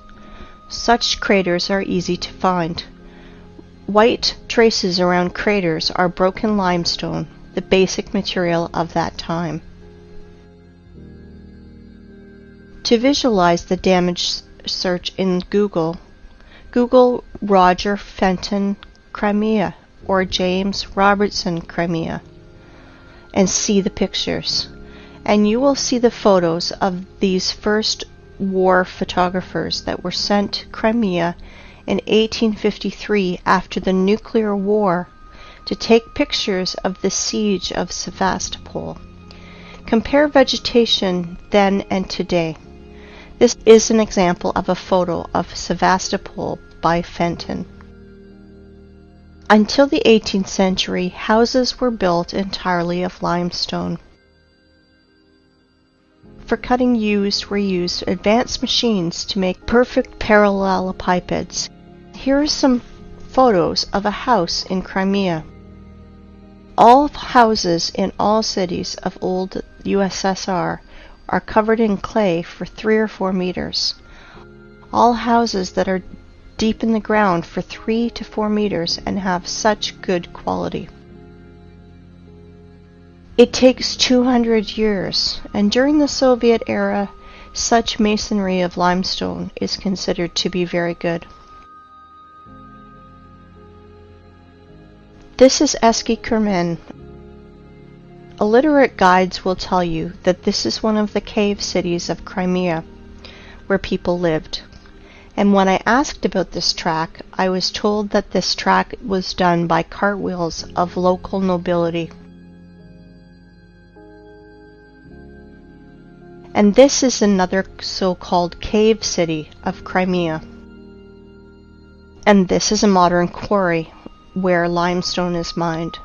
Such craters are easy to find. White traces around craters are broken limestone, the basic material of that time. To visualize the damage, search in Google Roger Fenton Crimea or James Robertson Crimea and see the pictures, and you will see the photos of these first war photographers that were sent to Crimea in 1853 after the nuclear war to take pictures of the siege of Sevastopol. Compare vegetation then and today. This is an example of a photo of Sevastopol by Fenton. Until the 18th century, houses were built entirely of limestone. for cutting were used advanced machines to make perfect parallelepipeds. Here are some photos of a house in Crimea. All houses in all cities of old USSR are covered in clay for 3 or 4 meters. All houses that are deep in the ground for 3 to 4 meters and have such good quality. It takes 200 years, and during the Soviet era, such masonry of limestone is considered to be very good. This is Eski Kermen. Illiterate guides will tell you that this is one of the cave cities of Crimea, where people lived. And when I asked about this track, I was told that this track was done by cartwheels of local nobility. And this is another so-called cave city of Crimea. And this is a modern quarry where limestone is mined.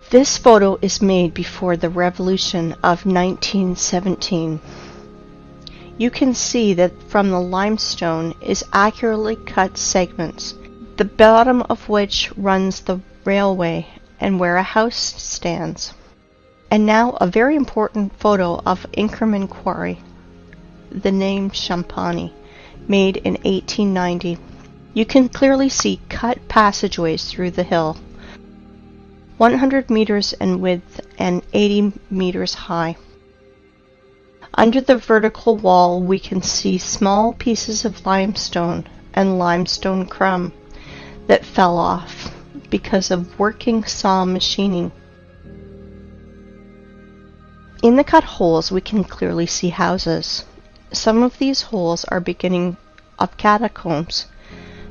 This photo is made before the revolution of 1917. You can see that from the limestone is accurately cut segments, the bottom of which runs the railway and where a house stands. And now a very important photo of Inkerman Quarry, the name Champani, made in 1890. You can clearly see cut passageways through the hill, 100 meters in width and 80 meters high. Under the vertical wall we can see small pieces of limestone and limestone crumb that fell off because of working saw machining. In the cut holes we can clearly see houses. Some of these holes are beginning of catacombs,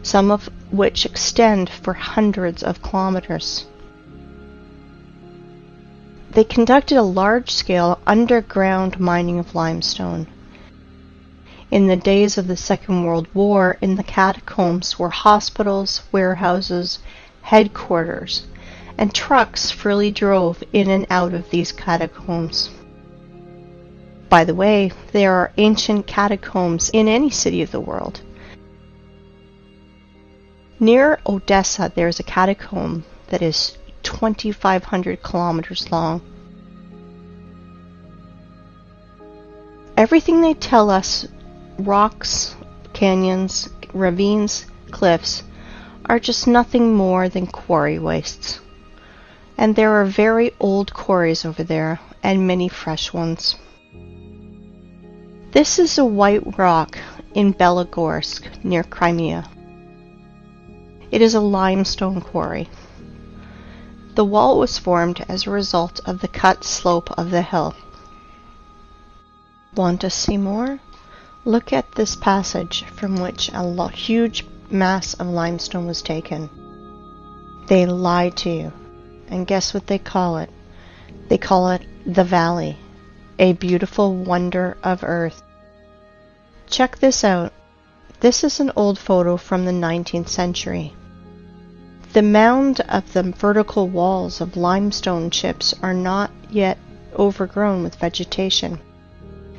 some of which extend for hundreds of kilometers. They conducted a large-scale underground mining of limestone. In the days of the Second World War, in the catacombs were hospitals, warehouses, headquarters, and trucks freely drove in and out of these catacombs. By the way, there are ancient catacombs in any city of the world. Near Odessa, there is a catacomb that is 2,500 kilometers long. Everything they tell us, rocks, canyons, ravines, cliffs, are just nothing more than quarry wastes. And there are very old quarries over there, and many fresh ones. This is a white rock in Belogorsk, near Crimea. It is a limestone quarry. The wall was formed as a result of the cut slope of the hill. Want to see more? Look at this passage from which a huge mass of limestone was taken. They lied to you. And guess what they call it? They call it the Valley, a beautiful wonder of earth. Check this out. This is an old photo from the 19th century. The mound of the vertical walls of limestone chips are not yet overgrown with vegetation.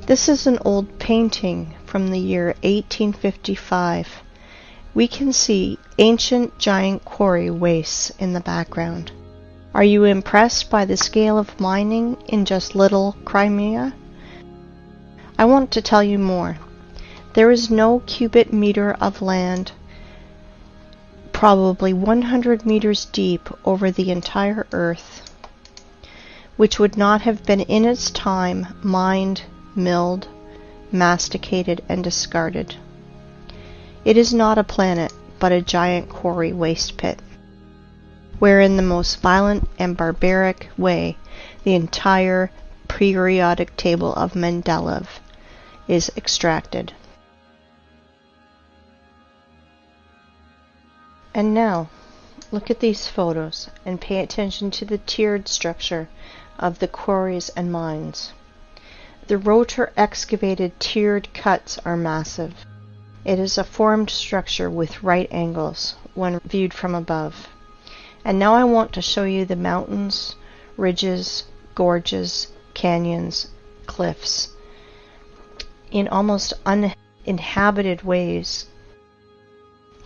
This is an old painting from the year 1855. We can see ancient giant quarry wastes in the background. Are you impressed by the scale of mining in just little Crimea? I want to tell you more. There is no cubic meter of land, probably 100 meters deep over the entire earth, which would not have been in its time mined, milled, masticated, and discarded. It is not a planet, but a giant quarry waste pit, where in the most violent and barbaric way the entire periodic table of Mendeleev is extracted. And now, look at these photos and pay attention to the tiered structure of the quarries and mines. The rotor excavated tiered cuts are massive. It is a formed structure with right angles when viewed from above. And now I want to show you the mountains, ridges, gorges, canyons, cliffs, in almost uninhabited ways.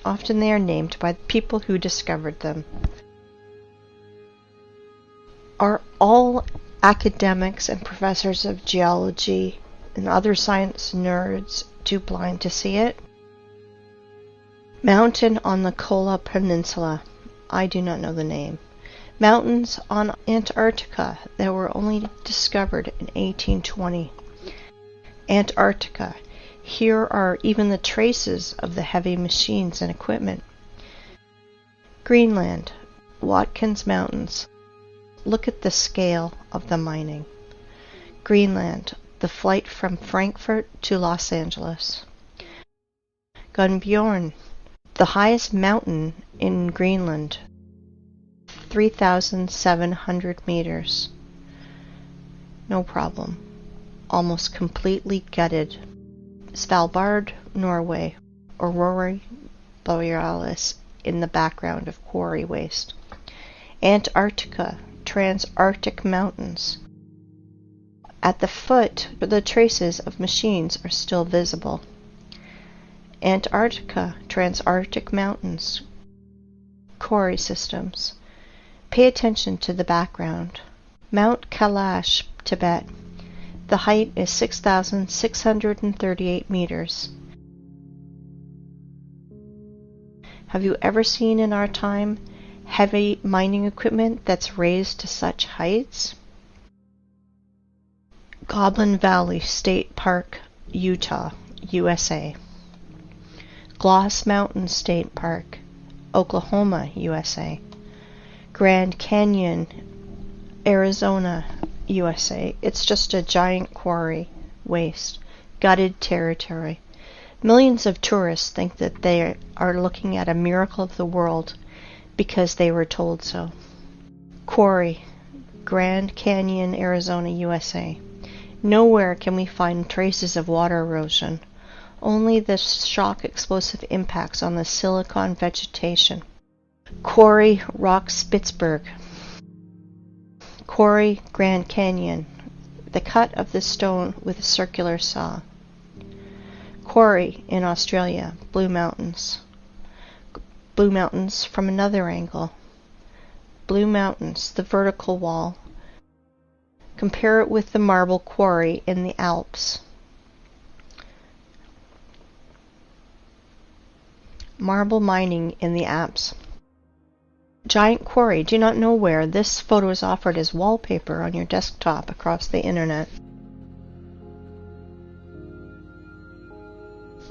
Often they are named by the people who discovered them. Are all academics and professors of geology and other science nerds too blind to see it? Mountain on the Kola Peninsula. I do not know the name. Mountains on Antarctica that were only discovered in 1820. Antarctica. Here are even the traces of the heavy machines and equipment. Greenland. Watkins Mountains. Look at the scale of the mining. Greenland. The flight from Frankfurt to Los Angeles. Gunbjorn. The highest mountain in Greenland. 3,700 meters. No problem. Almost completely gutted. Svalbard, Norway. Aurora Borealis in the background of quarry waste. Antarctica, Transantarctic Mountains. At the foot, the traces of machines are still visible. Antarctica, Transantarctic Mountains. Quarry systems. Pay attention to the background. Mount Kailash, Tibet. The height is 6,638 meters. Have you ever seen in our time heavy mining equipment that's raised to such heights? Goblin Valley State Park, Utah, USA. Gloss Mountain State Park, Oklahoma, USA. Grand Canyon, Arizona, USA. It's just a giant quarry, waste, gutted territory. Millions of tourists think that they are looking at a miracle of the world because they were told so. Quarry, Grand Canyon, Arizona, USA. Nowhere can we find traces of water erosion, only the shock explosive impacts on the silicon vegetation. Quarry, Rock Spitzberg. Quarry, Grand Canyon. The cut of the stone with a circular saw. Quarry in Australia, Blue Mountains. Blue Mountains from another angle. Blue Mountains, the vertical wall. Compare it with the marble quarry in the Alps. Marble mining in the Alps. Giant quarry. Do not know where. This photo is offered as wallpaper on your desktop across the internet.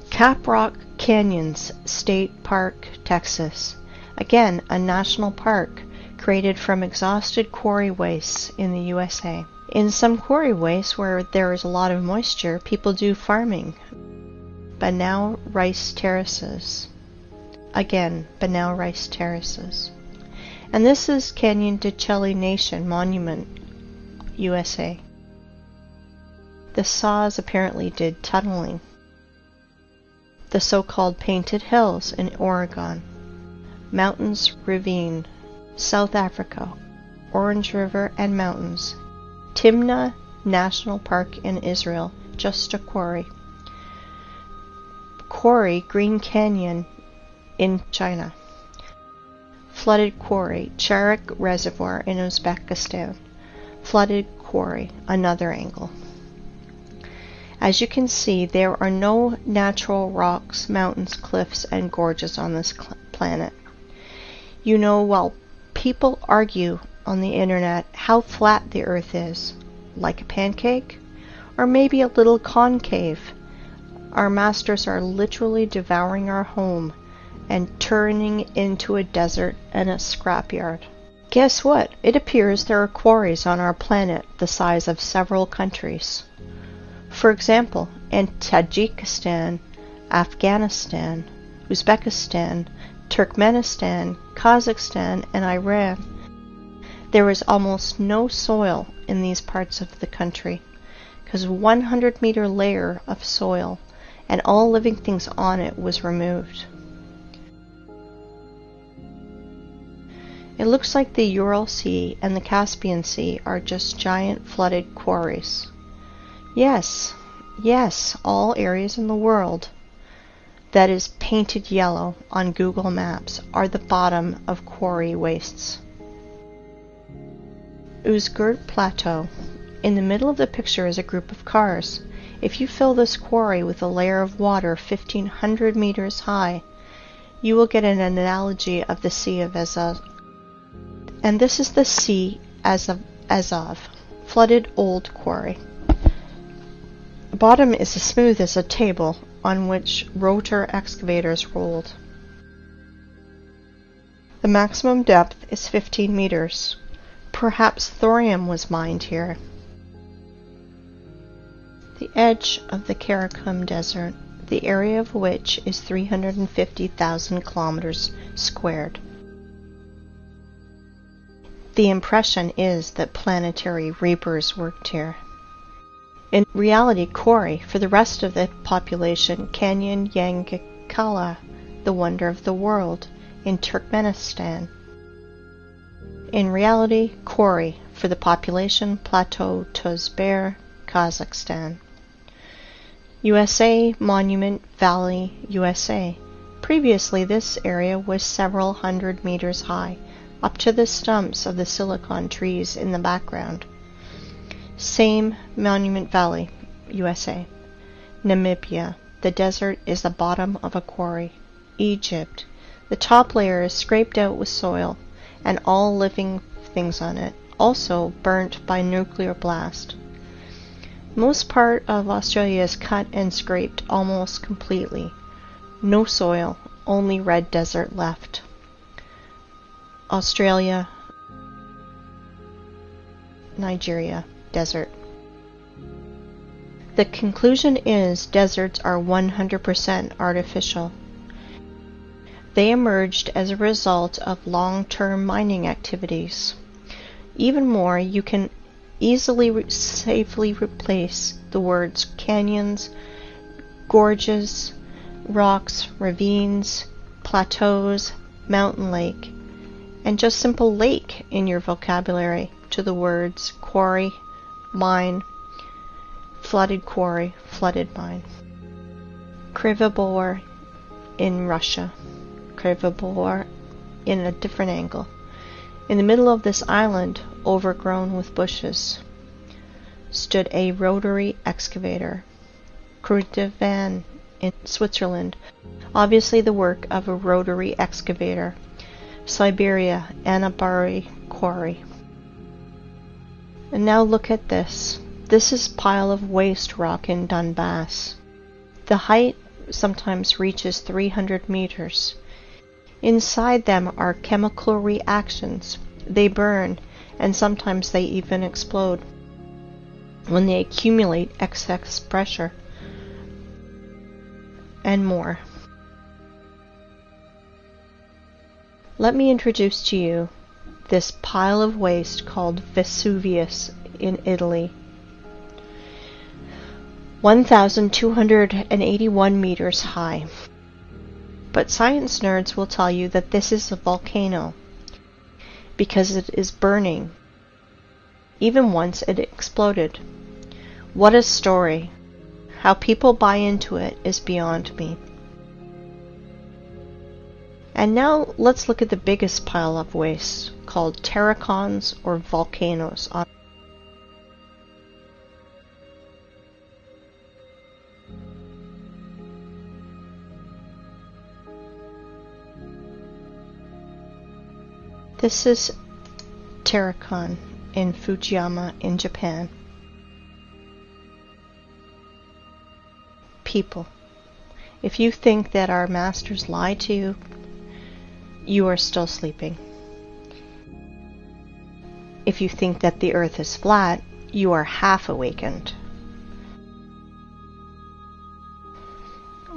Caprock Canyons State Park, Texas. Again, a national park created from exhausted quarry wastes in the USA. In some quarry wastes where there is a lot of moisture, people do farming. Banao rice terraces. Again, Banao rice terraces. And this is Canyon de Chelly Nation Monument, USA. The saws apparently did tunneling. The so-called Painted Hills in Oregon. Mountains Ravine, South Africa. Orange River and Mountains. Timna National Park in Israel, just a quarry. Quarry, Green Canyon in China. Flooded quarry, Charak Reservoir in Uzbekistan. Flooded quarry, another angle. As you can see, there are no natural rocks, mountains, cliffs, and gorges on this planet. You know, while people argue on the internet how flat the earth is, like a pancake, or maybe a little concave, our masters are literally devouring our home and turning into a desert and a scrapyard. Guess what? It appears there are quarries on our planet the size of several countries. For example, in Tajikistan, Afghanistan, Uzbekistan, Turkmenistan, Kazakhstan, and Iran, there is almost no soil in these parts of the country, because 100-meter layer of soil and all living things on it was removed. It looks like the Ural Sea and the Caspian Sea are just giant flooded quarries. Yes, all areas in the world that is painted yellow on Google Maps are the bottom of quarry wastes. Uzgurt Plateau. In the middle of the picture is a group of cars. If you fill this quarry with a layer of water 1,500 meters high, you will get an analogy of the Sea of Azov. And this is the Sea of Azov, flooded old quarry. The bottom is as smooth as a table on which rotor excavators rolled. The maximum depth is 15 meters. Perhaps thorium was mined here. The edge of the Karakum Desert, the area of which is 350,000 kilometers squared. The impression is that planetary reapers worked here. In reality, Kori, for the rest of the population, Canyon Yangakala, the wonder of the world, in Turkmenistan. In reality, Kori, for the population, Plateau Tozber, Kazakhstan. USA Monument Valley, USA. Previously, this area was several hundred meters high, up to the stumps of the silicon trees in the background. Same Monument Valley, USA. Namibia. The desert is the bottom of a quarry. Egypt. The top layer is scraped out with soil and all living things on it, also burnt by nuclear blast. Most part of Australia is cut and scraped almost completely. No soil, only red desert left. Australia, Nigeria, desert. The conclusion is deserts are 100% artificial. They emerged as a result of long-term mining activities. Even more, you can easily safely replace the words canyons, gorges, rocks, ravines, plateaus, mountain lake, and just simple lake in your vocabulary to the words quarry, mine, flooded quarry, flooded mine. Krivobor in Russia. Krivobor in a different angle. In the middle of this island, overgrown with bushes, stood a rotary excavator. Kruitvann in Switzerland, obviously the work of a rotary excavator. Siberia, Anabari Quarry. And now look at this. This is pile of waste rock in Donbass. The height sometimes reaches 300 meters. Inside them are chemical reactions. They burn, and sometimes they even explode when they accumulate excess pressure, and more. Let me introduce to you this pile of waste called Vesuvius in Italy. 1,281 meters high. But science nerds will tell you that this is a volcano because it is burning, even once it exploded. What a story. How people buy into it is beyond me. And now let's look at the biggest pile of waste, called terracons or volcanoes. This is terracon in Fujiyama in Japan. People, if you think that our masters lie to you, you are still sleeping. If you think that the earth is flat, you are half awakened.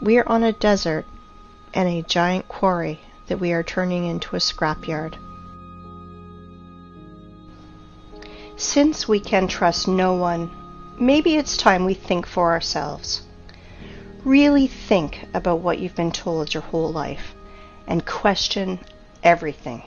We are on a desert and a giant quarry that we are turning into a scrapyard. Since we can trust no one, maybe it's time we think for ourselves. Really think about what you've been told your whole life and question everything.